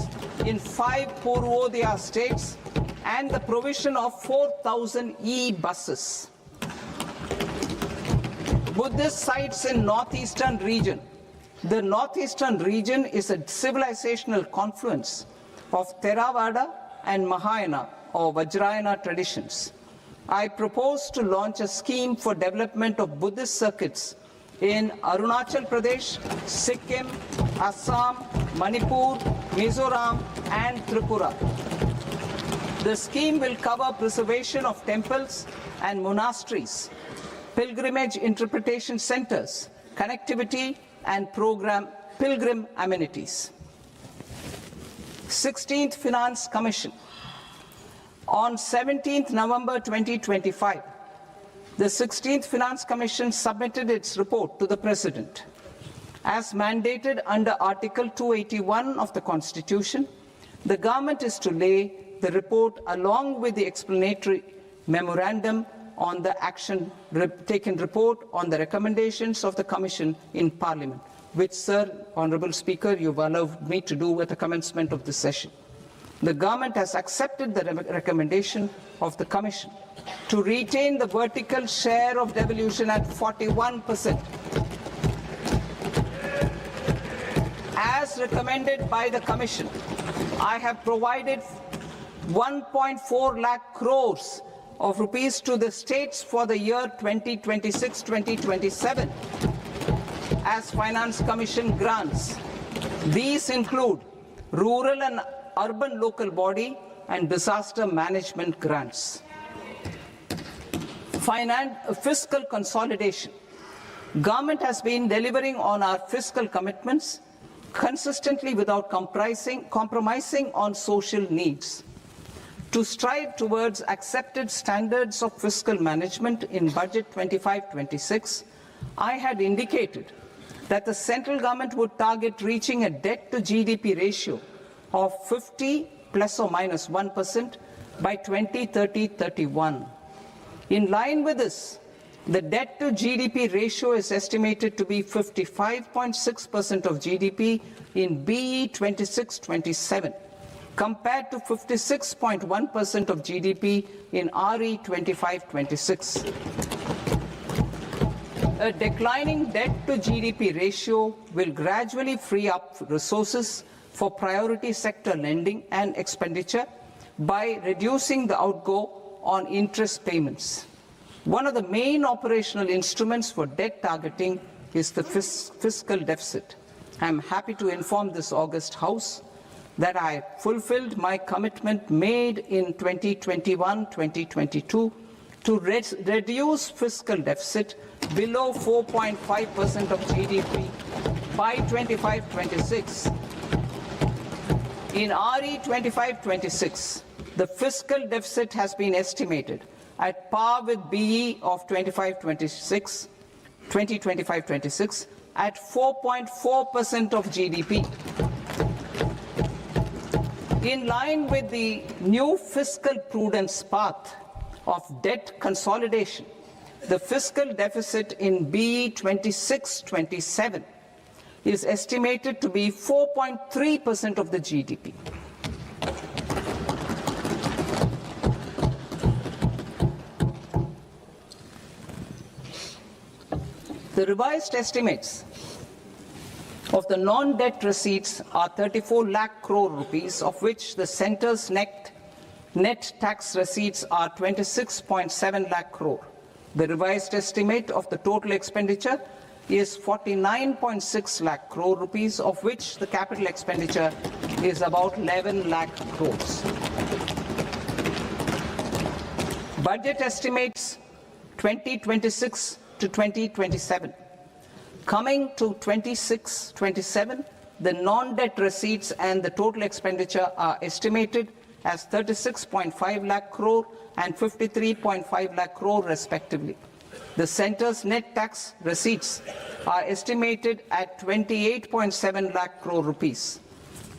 in 5 Purvodaya states, and the provision of 4,000 e-buses. Buddhist sites in northeastern region. The northeastern region is a civilizational confluence of Theravada and Mahayana or Vajrayana traditions. I propose to launch a scheme for development of Buddhist circuits in Arunachal Pradesh, Sikkim, Assam, Manipur, Mizoram, and Tripura. The scheme will cover preservation of temples and monasteries, pilgrimage interpretation centers, connectivity, and pilgrim amenities. 16th Finance Commission. On 17th November 2025, the 16th Finance Commission submitted its report to the President. As mandated under Article 281 of the Constitution, the government is to lay the report along with the explanatory memorandum on the action taken report on the recommendations of the Commission in Parliament, which, Sir, Honourable Speaker, you've allowed me to do at the commencement of this session. The government has accepted the recommendation of the Commission to retain the vertical share of devolution at 41%. As recommended by the Commission, I have provided 1.4 lakh crores of rupees to the states for the year 2026-2027 as Finance Commission grants. These include rural and urban local body and disaster management grants. Fiscal consolidation. Government has been delivering on our fiscal commitments consistently without compromising on social needs. To strive towards accepted standards of fiscal management in Budget 25-26, I had indicated that the central government would target reaching a debt to GDP ratio of 50 plus or minus 1% by 2030-31. In line with this, the debt to GDP ratio is estimated to be 55.6% of GDP in BE 26-27. compared to 56.1% of GDP in RE 25-26. A declining debt to GDP ratio will gradually free up resources for priority sector lending and expenditure by reducing the outgo on interest payments. One of the main operational instruments for debt targeting is the fiscal deficit. I am happy to inform this august House that I fulfilled my commitment made in 2021-2022 to reduce fiscal deficit below 4.5% of GDP by 25-26. In RE 25-26, the fiscal deficit has been estimated at par with BE of 2025-26 at 4.4% of GDP. In line with the new fiscal prudence path of debt consolidation, the fiscal deficit in BE 26-27 is estimated to be 4.3% of the GDP. The revised estimates of the non-debt receipts are 34 lakh crore rupees, of which the centre's net tax receipts are 26.7 lakh crore. The revised estimate of the total expenditure is 49.6 lakh crore rupees, of which the capital expenditure is about 11 lakh crores. Budget estimates 2026 to 2027. Coming to 26-27, the non-debt receipts and the total expenditure are estimated as 36.5 lakh crore and 53.5 lakh crore respectively. The centre's net tax receipts are estimated at 28.7 lakh crore rupees.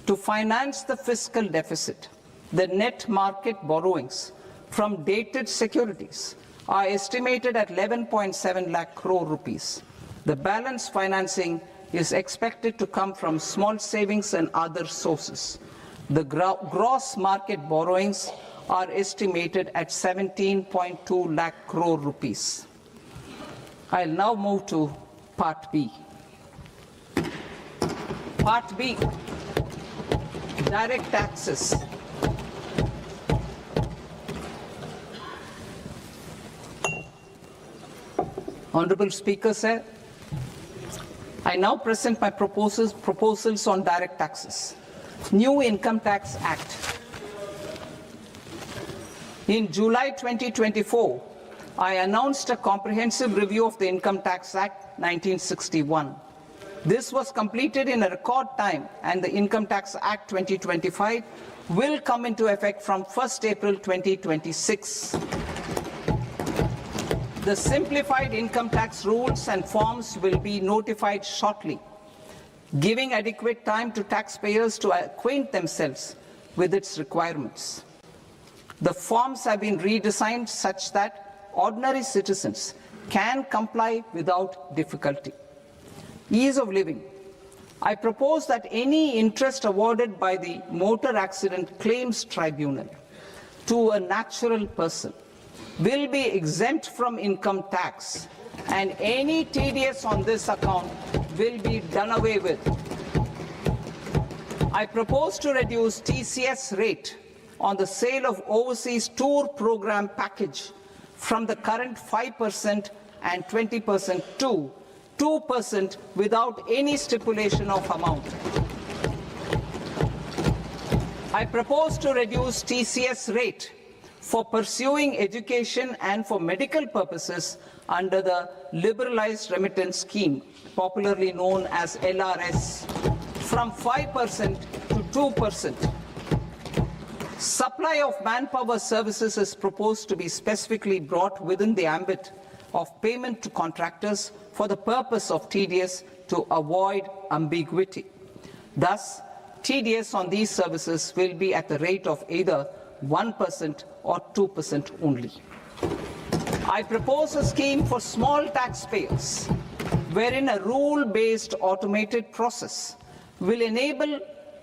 To finance the fiscal deficit, the net market borrowings from dated securities are estimated at 11.7 lakh crore rupees. The balance financing is expected to come from small savings and other sources. The gross market borrowings are estimated at 17.2 lakh crore rupees. I'll now move to Part B. Part B, direct taxes. Honorable Speaker, sir, I now present my proposals on direct taxes. New Income Tax Act. In July 2024, I announced a comprehensive review of the Income Tax Act 1961. This was completed in a record time, and the Income Tax Act 2025 will come into effect from 1st April 2026. The simplified income tax rules and forms will be notified shortly, giving adequate time to taxpayers to acquaint themselves with its requirements. The forms have been redesigned such that ordinary citizens can comply without difficulty. Ease of living. I propose that any interest awarded by the Motor Accident Claims Tribunal to a natural person will be exempt from income tax, and any TDS on this account will be done away with. I propose to reduce TCS rate on the sale of overseas tour program package from the current 5% and 20% to 2% without any stipulation of amount. I propose to reduce TCS rate for pursuing education and for medical purposes under the Liberalized Remittance Scheme, popularly known as LRS, from 5% to 2%. Supply of manpower services is proposed to be specifically brought within the ambit of payment to contractors for the purpose of TDS to avoid ambiguity. Thus, TDS on these services will be at the rate of either 1% or 2% only. I propose a scheme for small taxpayers, wherein a rule-based automated process will enable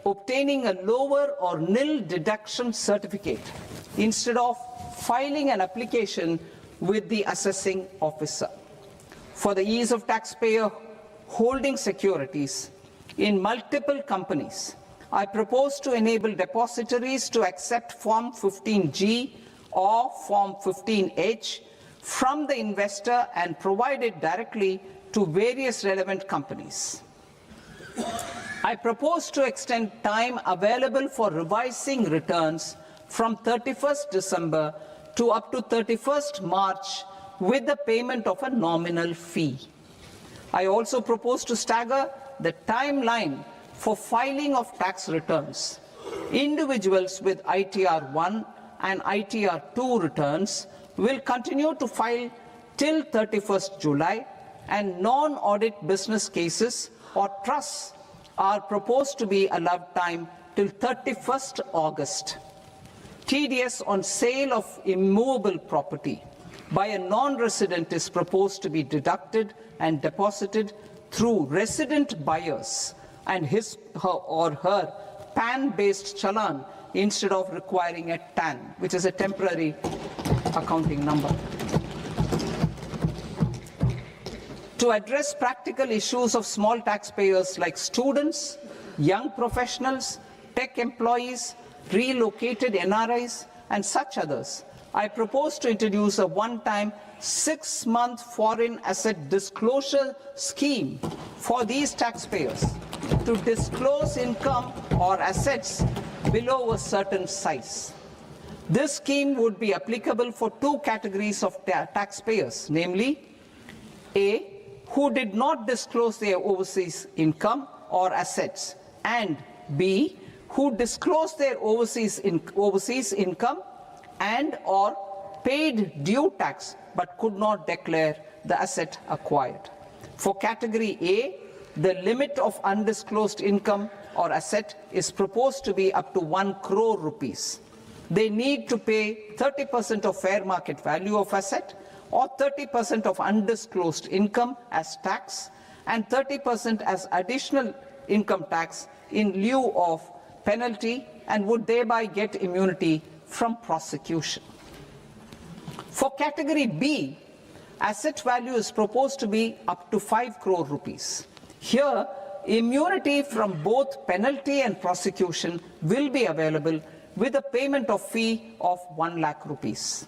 obtaining a lower or nil deduction certificate instead of filing an application with the assessing officer. For the ease of taxpayer holding securities in multiple companies, I propose to enable depositories to accept Form 15G or Form 15H from the investor and provide it directly to various relevant companies. I propose to extend time available for revising returns from 31st December to up to 31st March with the payment of a nominal fee. I also propose to stagger the timeline for filing of tax returns. Individuals with ITR 1 and ITR 2 returns will continue to file till 31st July, and non-audit business cases or trusts are proposed to be allowed time till 31st August. TDS on sale of immovable property by a non-resident is proposed to be deducted and deposited through resident buyers and his or her PAN-based challan instead of requiring a TAN, which is a temporary accounting number. To address practical issues of small taxpayers like students, young professionals, tech employees, relocated NRIs, and such others, I propose to introduce a one-time 6-month foreign asset disclosure scheme for these taxpayers to disclose income or assets below a certain size. This scheme would be applicable for two categories of taxpayers, namely A, who did not disclose their overseas income or assets, and B, who disclosed their overseas income and or paid due tax but could not declare the asset acquired. For category A, the limit of undisclosed income or asset is proposed to be up to 1 crore rupees. they need to pay 30% of fair market value of asset or 30% of undisclosed income as tax and 30% as additional income tax in lieu of penalty and would thereby get immunity from prosecution. For category B, asset value is proposed to be up to 5 crore rupees. Here, immunity from both penalty and prosecution will be available with a payment of fee of 1 lakh rupees.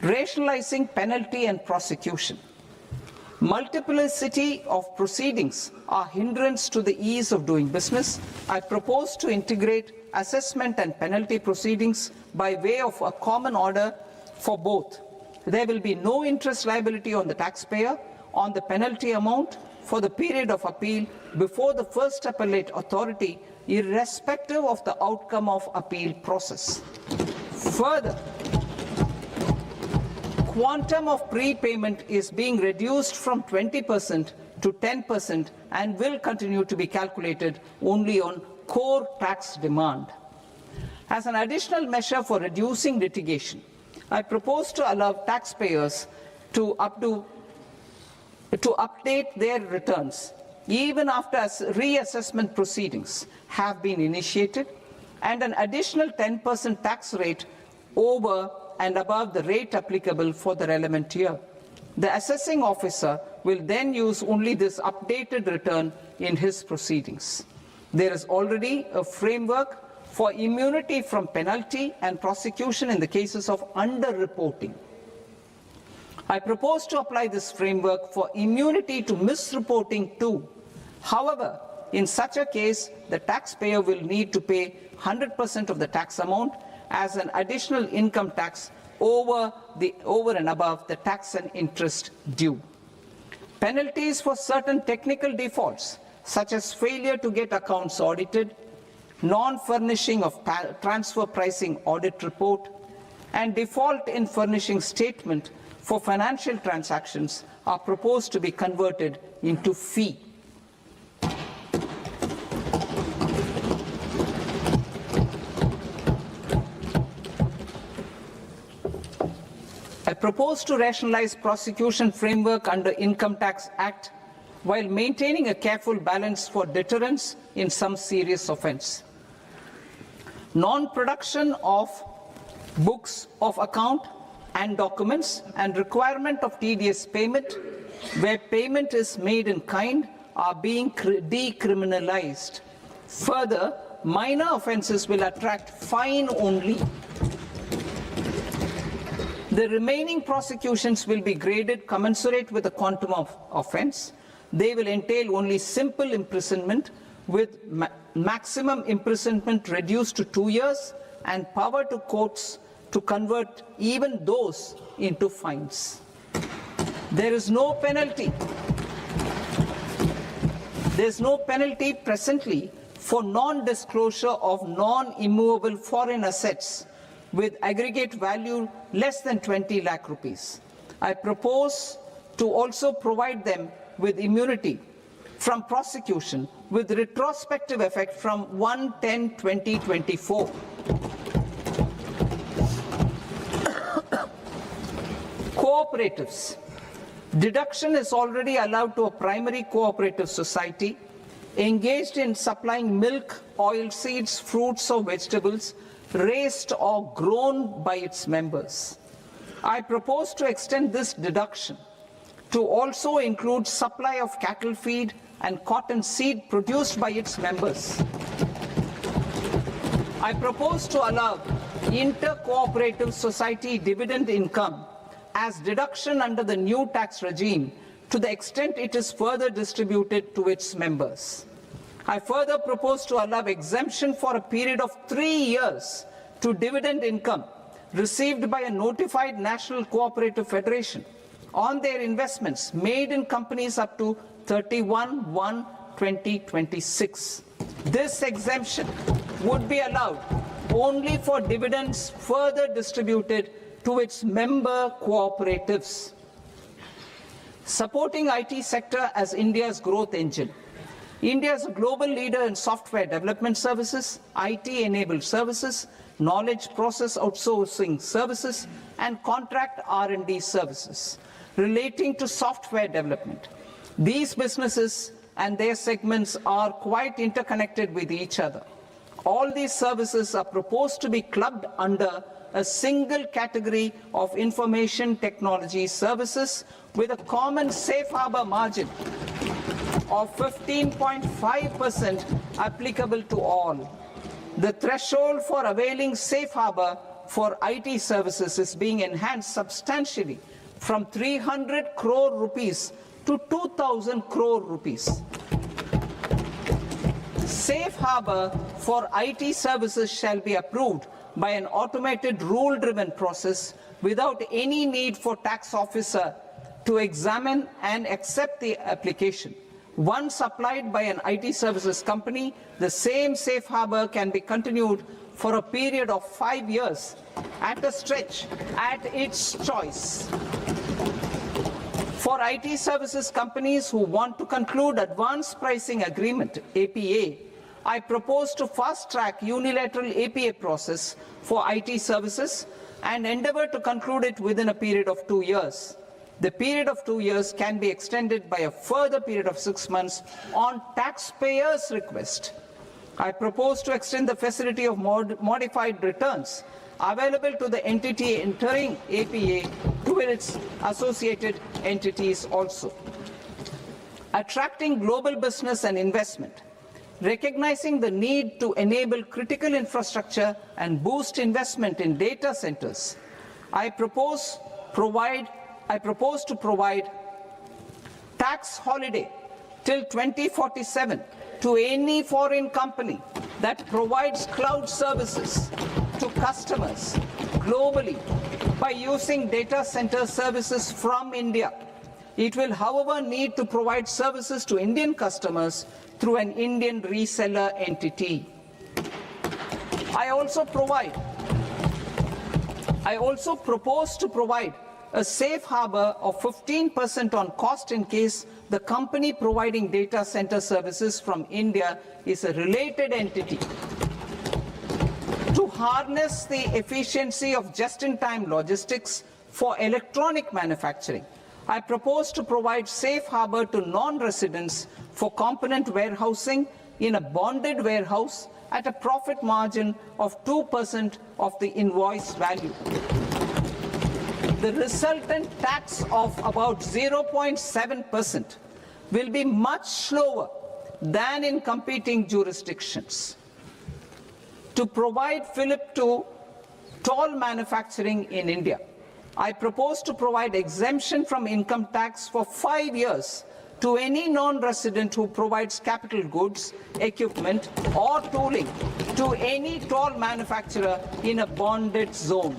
Rationalizing penalty and prosecution. Multiplicity of proceedings are hindrance to the ease of doing business. I propose to integrate assessment and penalty proceedings by way of a common order for both. There will be no interest liability on the taxpayer on the penalty amount for the period of appeal before the first appellate authority, irrespective of the outcome of appeal process. Further, quantum of prepayment is being reduced from 20% to 10% and will continue to be calculated only on core tax demand. As an additional measure for reducing litigation, I propose to allow taxpayers to update their returns even after reassessment proceedings have been initiated and an additional 10% tax rate over and above the rate applicable for the relevant year. The assessing officer will then use only this updated return in his proceedings. There is already a framework for immunity from penalty and prosecution in the cases of underreporting. I propose to apply this framework for immunity to misreporting too. However, in such a case, the taxpayer will need to pay 100% of the tax amount as an additional income tax over and above the tax and interest due. Penalties for certain technical defaults, such as failure to get accounts audited, non-furnishing of transfer pricing audit report, and default in furnishing statement for financial transactions are proposed to be converted into fee. I propose to rationalize prosecution framework under Income Tax Act while maintaining a careful balance for deterrence in some serious offence. Non-production of books of account and documents and requirement of tedious payment where payment is made in kind are being decriminalized. Further, minor offences will attract fine only. The remaining prosecutions will be graded commensurate with the quantum of offence. They will entail only simple imprisonment with maximum imprisonment reduced to 2 years and power to courts to convert even those into fines. There is no penalty. There is no penalty presently for non-disclosure of non-immovable foreign assets with aggregate value less than 20 lakh rupees. I propose to also provide them with immunity from prosecution with retrospective effect from 1/10/2024. Cooperatives. Deduction is already allowed to a primary cooperative society engaged in supplying milk, oilseeds, fruits or vegetables raised or grown by its members. I propose to extend this deduction to also include supply of cattle feed and cotton seed produced by its members. I propose to allow inter-cooperative society dividend income as deduction under the new tax regime to the extent it is further distributed to its members. I further propose to allow exemption for a period of 3 years to dividend income received by a notified national cooperative federation on their investments made in companies up to 31/1/2026. This exemption would be allowed only for dividends further distributed to its member cooperatives. Supporting IT sector as India's growth engine. India is a global leader in software development services, IT-enabled services, knowledge process outsourcing services, and contract R&D services relating to software development. These businesses and their segments are quite interconnected with each other. All these services are proposed to be clubbed under a single category of information technology services with a common safe harbor margin of 15.5% applicable to all. The threshold for availing safe harbor for IT services is being enhanced substantially from 300 crore rupees to 2,000 crore rupees. Safe harbor for IT services shall be approved by an automated rule-driven process without any need for tax officer to examine and accept the application. Once applied by an IT services company, the same safe harbor can be continued for a period of 5 years at a stretch at its choice. For IT services companies who want to conclude advanced pricing agreement, APA, I propose to fast-track unilateral APA process for IT services and endeavor to conclude it within a period of 2 years. The period of 2 years can be extended by a further period of 6 months on taxpayers' request. I propose to extend the facility of modified returns available to the entity entering APA to its associated entities also. Attracting global business and investment. Recognizing the need to enable critical infrastructure and boost investment in data centers, I propose to provide tax holiday till 2047 to any foreign company that provides cloud services to customers globally by using data center services from India. It will, however, need to provide services to Indian customers through an Indian reseller entity. I also propose to provide a safe harbor of 15% on cost in case the company providing data center services from India is a related entity. To harness the efficiency of just-in-time logistics for electronic manufacturing, I propose to provide safe harbor to non-residents for component warehousing in a bonded warehouse at a profit margin of 2% of the invoice value. The resultant tax of about 0.7% will be much lower than in competing jurisdictions. To provide fillip to toll manufacturing in India, I propose to provide exemption from income tax for 5 years to any non-resident who provides capital goods, equipment, or tooling to any toll manufacturer in a bonded zone.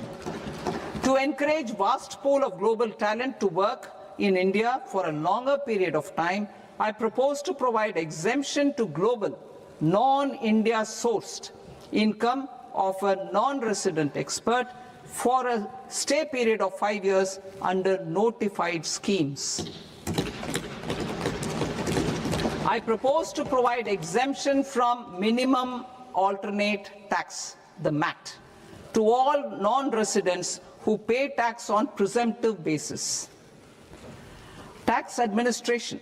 To encourage vast pool of global talent to work in India for a longer period of time, I propose to provide exemption to global, non-India sourced income of a non-resident expert for a stay period of 5 years under notified schemes. I propose to provide exemption from minimum alternate tax, the MAT, to all non-residents who pay tax on presumptive basis. Tax administration.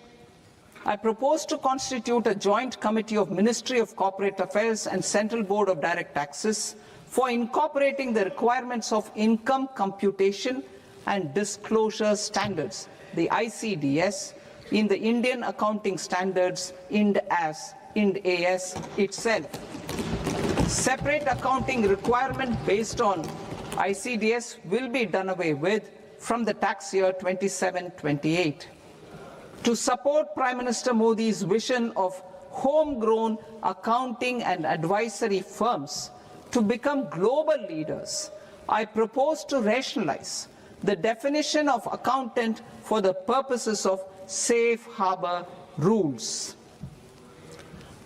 I propose to constitute a joint committee of Ministry of Corporate Affairs and Central Board of Direct Taxes for incorporating the requirements of income computation and disclosure standards, the ICDS, in the Indian Accounting Standards, IND AS itself. Separate accounting requirement based on ICDS will be done away with from the tax year 27-28. To support Prime Minister Modi's vision of homegrown accounting and advisory firms to become global leaders, I propose to rationalize the definition of accountant for the purposes of safe harbor rules.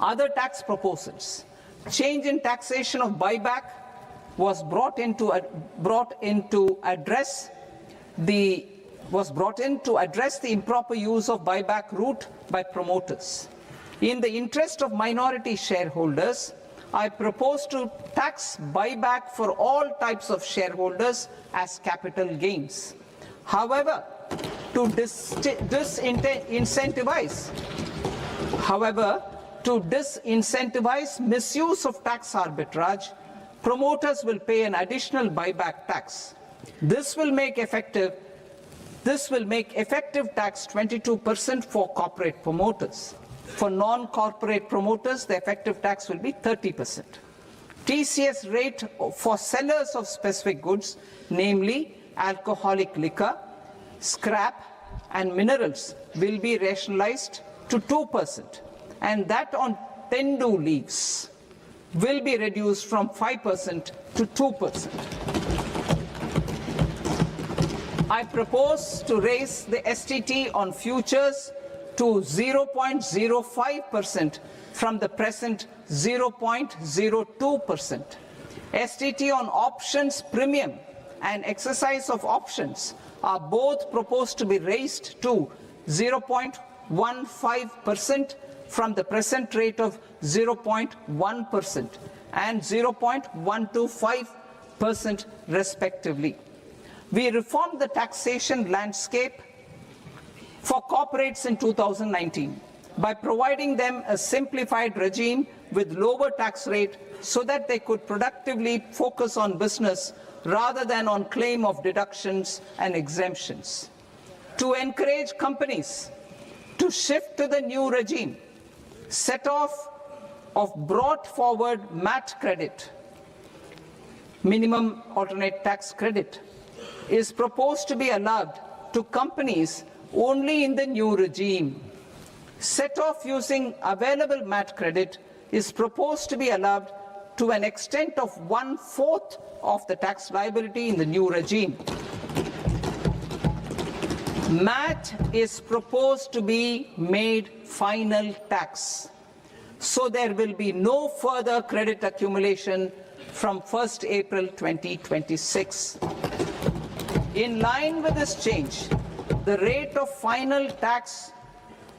Other tax proposals. Change in taxation of buyback was brought in to address the improper use of buyback route by promoters. In the interest of minority shareholders, I propose to tax buyback for all types of shareholders as capital gains. However, to disincentivize misuse of tax arbitrage, promoters will pay an additional buyback tax. This will make effective tax 22% for corporate promoters. For non-corporate promoters, the effective tax will be 30%. TCS rate for sellers of specific goods, namely alcoholic liquor, scrap and minerals, will be rationalized to 2%, and that on tendu leaves will be reduced from 5% to 2%. I propose to raise the STT on futures to 0.05% from the present 0.02%. STT on options premium and exercise of options are both proposed to be raised to 0.15% from the present rate of 0.1% and 0.125% respectively. We reformed the taxation landscape for corporates in 2019 by providing them a simplified regime with lower tax rate so that they could productively focus on business rather than on claim of deductions and exemptions. To encourage companies to shift to the new regime, set off of brought forward MAT credit, minimum alternate tax credit, is proposed to be allowed to companies only in the new regime. Set off using available MAT credit is proposed to be allowed to an extent of 1/4 of the tax liability in the new regime. MAT is proposed to be made final tax, so there will be no further credit accumulation from 1st April 2026. In line with this change, the rate of final tax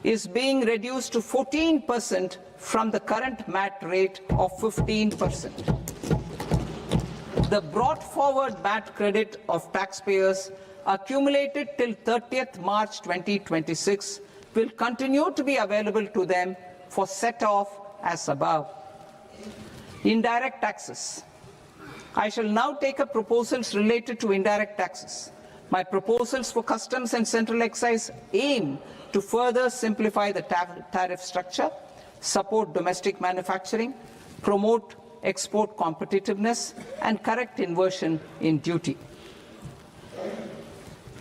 is being reduced to 14% from the current MAT rate of 15%. The brought forward MAT credit of taxpayers accumulated till 30th March 2026 will continue to be available to them for set-off as above. Indirect taxes. I shall now take up proposals related to indirect taxes. My proposals for customs and central excise aim to further simplify the tariff structure, support domestic manufacturing, promote export competitiveness, and correct inversion in duty.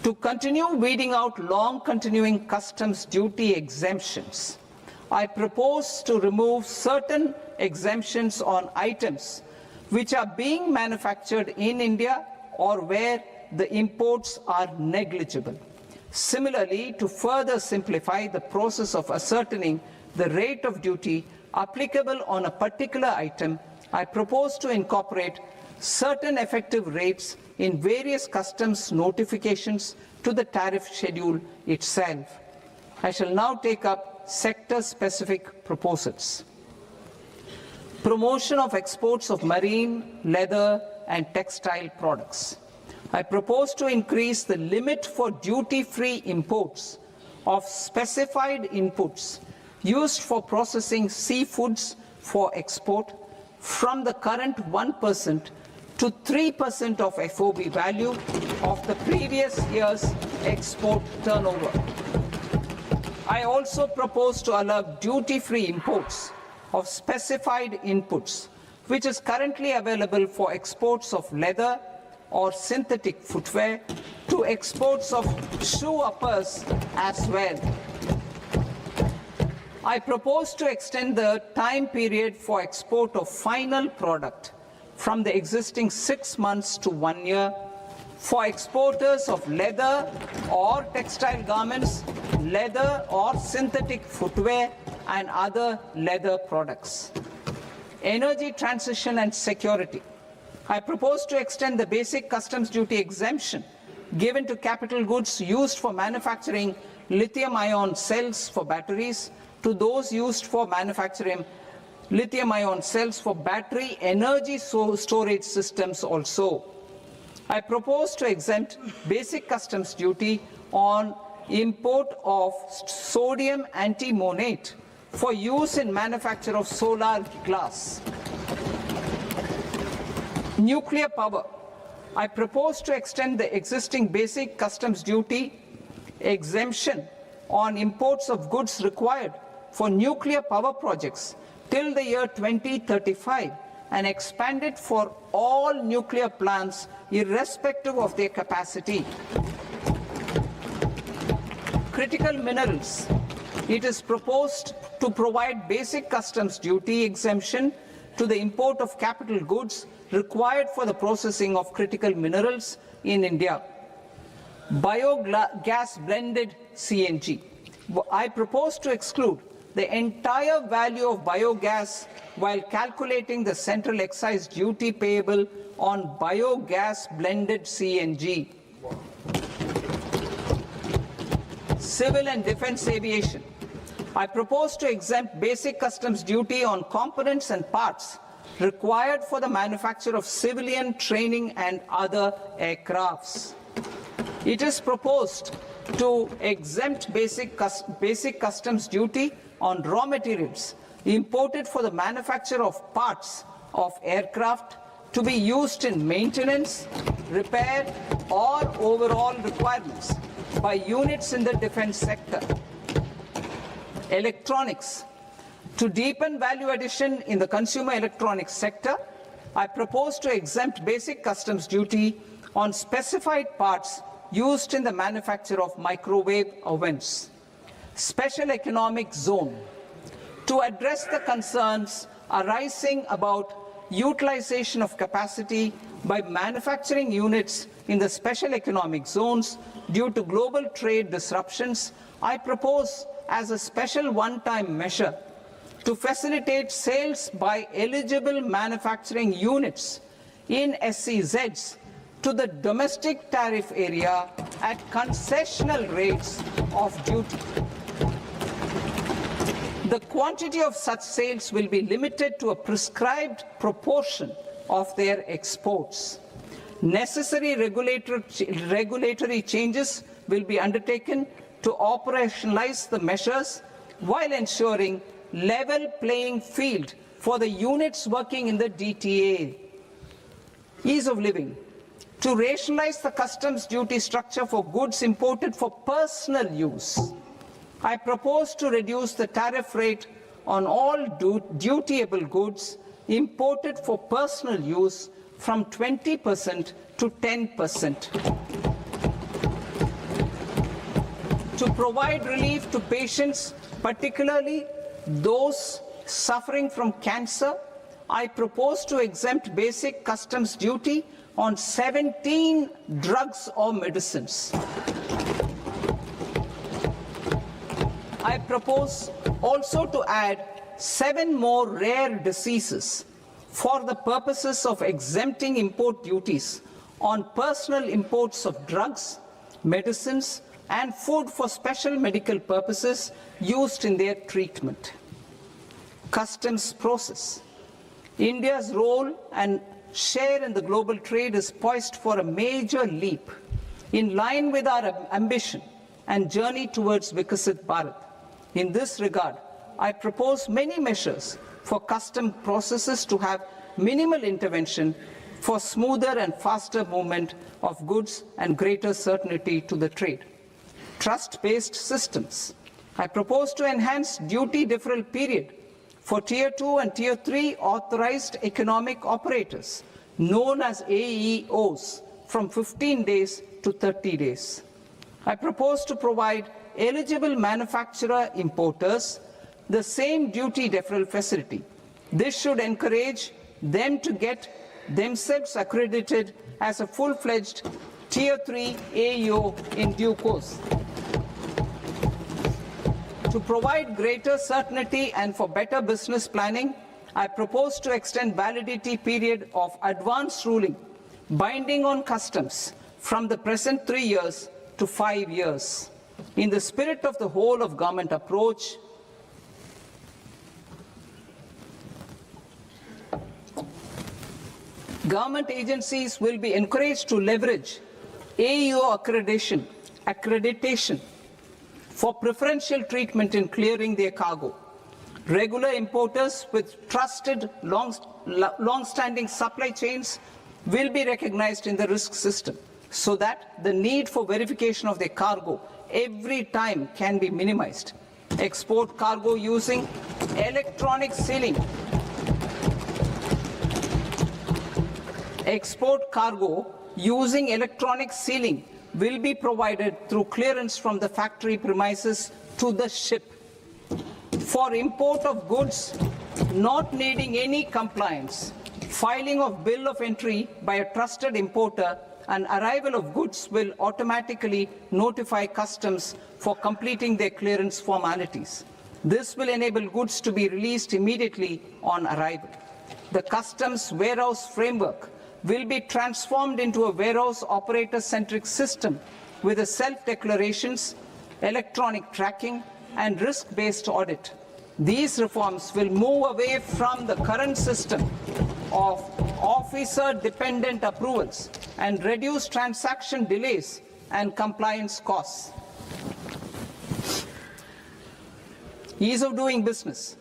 To continue weeding out long-continuing customs duty exemptions, I propose to remove certain exemptions on items which are being manufactured in India or where the imports are negligible. Similarly, to further simplify the process of ascertaining the rate of duty applicable on a particular item, I propose to incorporate certain effective rates in various customs notifications to the tariff schedule itself. I shall now take up sector-specific proposals. Promotion of exports of marine, leather, and textile products. I propose to increase the limit for duty-free imports of specified inputs used for processing seafoods for export from the current 1% to 3% of FOB value of the previous year's export turnover. I also propose to allow duty-free imports of specified inputs, which is currently available for exports of leather or synthetic footwear, to exports of shoe uppers as well. I propose to extend the time period for export of final product from the existing 6 months to 1 year for exporters of leather or textile garments, leather or synthetic footwear, and other leather products. Energy transition and security. I propose to extend the basic customs duty exemption given to capital goods used for manufacturing lithium-ion cells for batteries to those used for manufacturing lithium-ion cells for battery energy storage systems also. I propose to exempt basic customs duty on import of sodium antimonate for use in manufacture of solar glass. Nuclear power. I propose to extend the existing basic customs duty exemption on imports of goods required for nuclear power projects till the year 2035 and expand it for all nuclear plants irrespective of their capacity. Critical minerals. It is proposed to provide basic customs duty exemption to the import of capital goods required for the processing of critical minerals in India. Biogas blended CNG. I propose to exclude the entire value of biogas while calculating the central excise duty payable on biogas blended CNG. Civil and defense aviation. I propose to exempt basic customs duty on components and parts required for the manufacture of civilian training and other aircrafts. It is proposed to exempt basic customs duty on raw materials imported for the manufacture of parts of aircraft to be used in maintenance, repair, or overall requirements by units in the defense sector. Electronics. To deepen value addition in the consumer electronics sector, I propose to exempt basic customs duty on specified parts used in the manufacture of microwave ovens. Special economic zone. To address the concerns arising about utilization of capacity by manufacturing units in the special economic zones due to global trade disruptions, I propose as a special one-time measure to facilitate sales by eligible manufacturing units in SEZs to the domestic tariff area at concessional rates of duty. The quantity of such sales will be limited to a prescribed proportion of their exports. Necessary regulatory changes will be undertaken to operationalize the measures while ensuring level playing field for the units working in the DTA. Ease of living. To rationalize the customs duty structure for goods imported for personal use, I propose to reduce the tariff rate on all dutiable goods imported for personal use from 20% to 10%. To provide relief to patients, particularly those suffering from cancer, I propose to exempt basic customs duty on 17 drugs or medicines. I propose also to add 7 more rare diseases for the purposes of exempting import duties on personal imports of drugs, medicines, and food for special medical purposes used in their treatment. Customs process. India's role and share in the global trade is poised for a major leap in line with our ambition and journey towards Vikasit Bharat. In this regard, I propose many measures for custom processes to have minimal intervention for smoother and faster movement of goods and greater certainty to the trade. Trust-based systems. I propose to enhance duty deferral period for Tier 2 and Tier 3 authorized economic operators, known as AEOs, from 15 days to 30 days. I propose to provide eligible manufacturer importers the same duty deferral facility. This should encourage them to get themselves accredited as a full-fledged Tier 3 AEO in due course. To provide greater certainty and for better business planning, I propose to extend validity period of advance ruling binding on customs from the present 3 years to 5 years. In the spirit of the whole of government approach, Government agencies will be encouraged to leverage AEO accreditation for preferential treatment in clearing their cargo. Regular importers with trusted long-standing supply chains will be recognized in the risk system so that the need for verification of their cargo every time can be minimized. Export cargo using electronic sealing. Export cargo using electronic sealing will be provided through clearance from the factory premises to the ship. For import of goods not needing any compliance, filing of bill of entry by a trusted importer and arrival of goods will automatically notify customs for completing their clearance formalities. This will enable goods to be released immediately on arrival. The customs warehouse framework will be transformed into a warehouse operator-centric system with a self-declarations, electronic tracking, and risk-based audit. These reforms will move away from the current system of officer-dependent approvals and reduce transaction delays and compliance costs. Ease of doing business.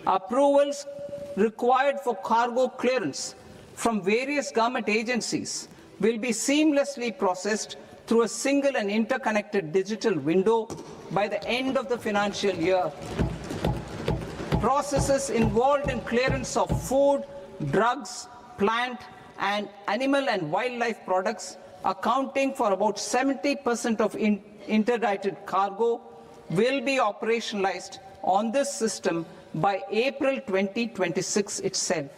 Approvals required for cargo clearance from various government agencies will be seamlessly processed through a single and interconnected digital window by the end of the financial year. Processes involved in clearance of food, drugs, plant, and animal and wildlife products, accounting for about 70% of interdicted cargo, will be operationalized on this system by April 2026 itself.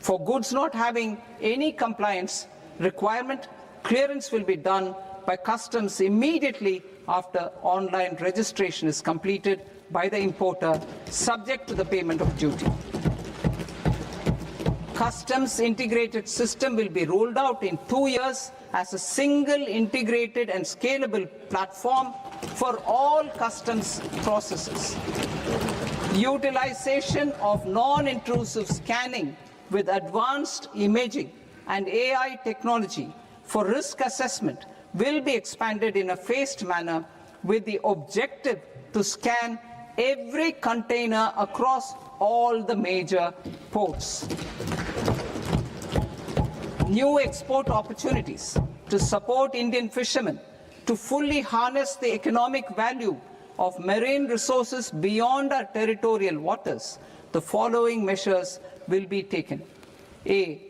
For goods not having any compliance requirement, clearance will be done by customs immediately after online registration is completed by the importer, subject to the payment of duty. Customs integrated system will be rolled out in 2 years as a single integrated and scalable platform for all customs processes. Utilization of non-intrusive scanning with advanced imaging and AI technology for risk assessment will be expanded in a phased manner with the objective to scan every container across all the major ports. New export opportunities to support Indian fishermen to fully harness the economic value of marine resources beyond our territorial waters. The following measures will be taken. A.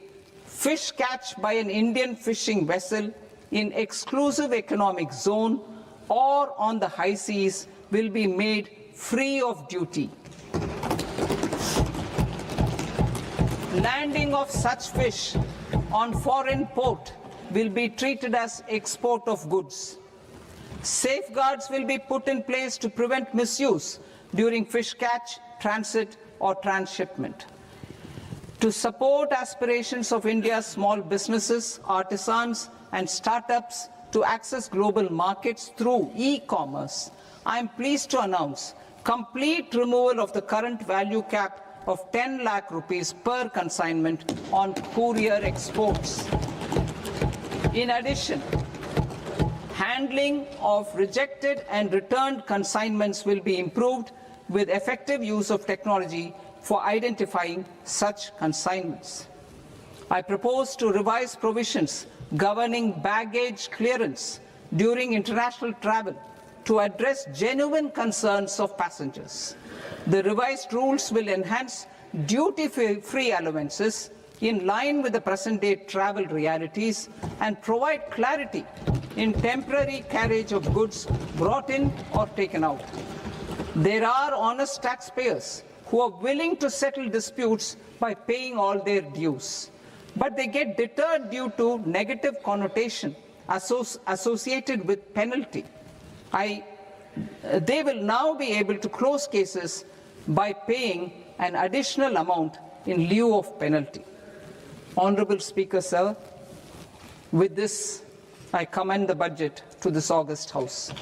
Fish catch by an Indian fishing vessel in exclusive economic zone or on the high seas will be made free of duty. Landing of such fish on foreign port will be treated as export of goods. Safeguards will be put in place to prevent misuse during fish catch, transit, or transshipment. To support aspirations of India's small businesses, artisans, and startups to access global markets through e-commerce, I am pleased to announce complete removal of the current value cap of 10 lakh rupees per consignment on courier exports. In addition, handling of rejected and returned consignments will be improved with effective use of technology for identifying such consignments. I propose to revise provisions governing baggage clearance during international travel to address genuine concerns of passengers. The revised rules will enhance duty-free allowances in line with the present-day travel realities and provide clarity in temporary carriage of goods brought in or taken out. There are honest taxpayers who are willing to settle disputes by paying all their dues, but they get deterred due to negative connotation associated with penalty. They will now be able to close cases by paying an additional amount in lieu of penalty. Honorable Speaker, sir, with this, I commend the budget to this august House.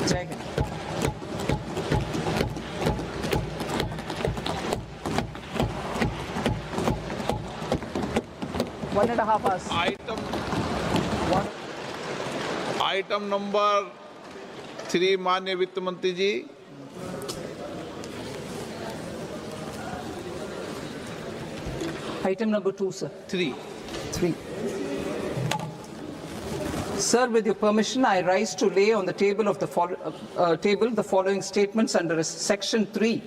Jai Hind. 1.5 hours. Item number 3 माननीय वित्त मंत्री जी। Item number 2, sir. 3। 3. Sir, with your permission, I rise to lay on the table of the following statements under Section 3,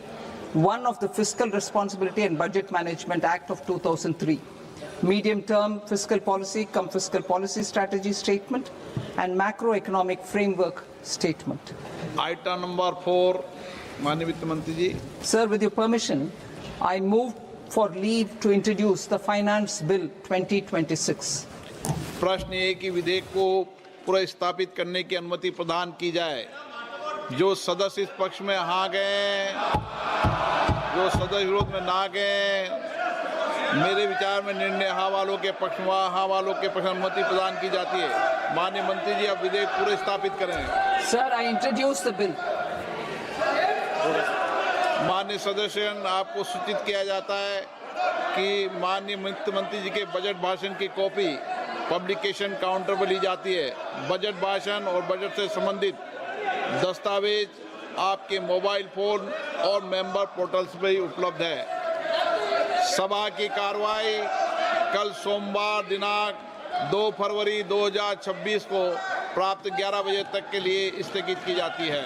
1 of the Fiscal Responsibility and Budget Management Act of 2003, medium-term fiscal policy, fiscal policy strategy statement, and macroeconomic framework statement. Item number 4 माननीय वित्त मंत्री जी। Sir, with your permission, I move for leave to introduce the Finance Bill 2026. प्रश्न ये कि विधेयक को पुनर्स्थापित करने की अनुमति प्रदान की जाए। जो सदस्य इस पक्ष में हाँ गए, जो सदस्य विरोध में ना गए, मेरे विचार में निर्णय हाँ वालों के पक्ष में हाँ वालों के पक्ष में अनुमति प्रदान की जाती है। माननीय मंत्री जी, अब विधेयक पुनर्स्थापित करें। Sir, I introduce the bill. माननीय सदस्यगण, आपको सूचित किया जाता है कि माननीय वित्त मंत्री जी के बजट भाषण की कॉपी पब्लिकेशन काउंटर पर ली जाती है। बजट भाषण और बजट से संबंधित दस्तावेज आपके मोबाइल फोन और मेंबर पोर्टल्स पर ही उपलब्ध है। सभा की कार्रवाई कल सोमवार दिनांक 2 फरवरी 2026 को प्राप्त 11 बजे तक के लिए स्थगित की जाती है।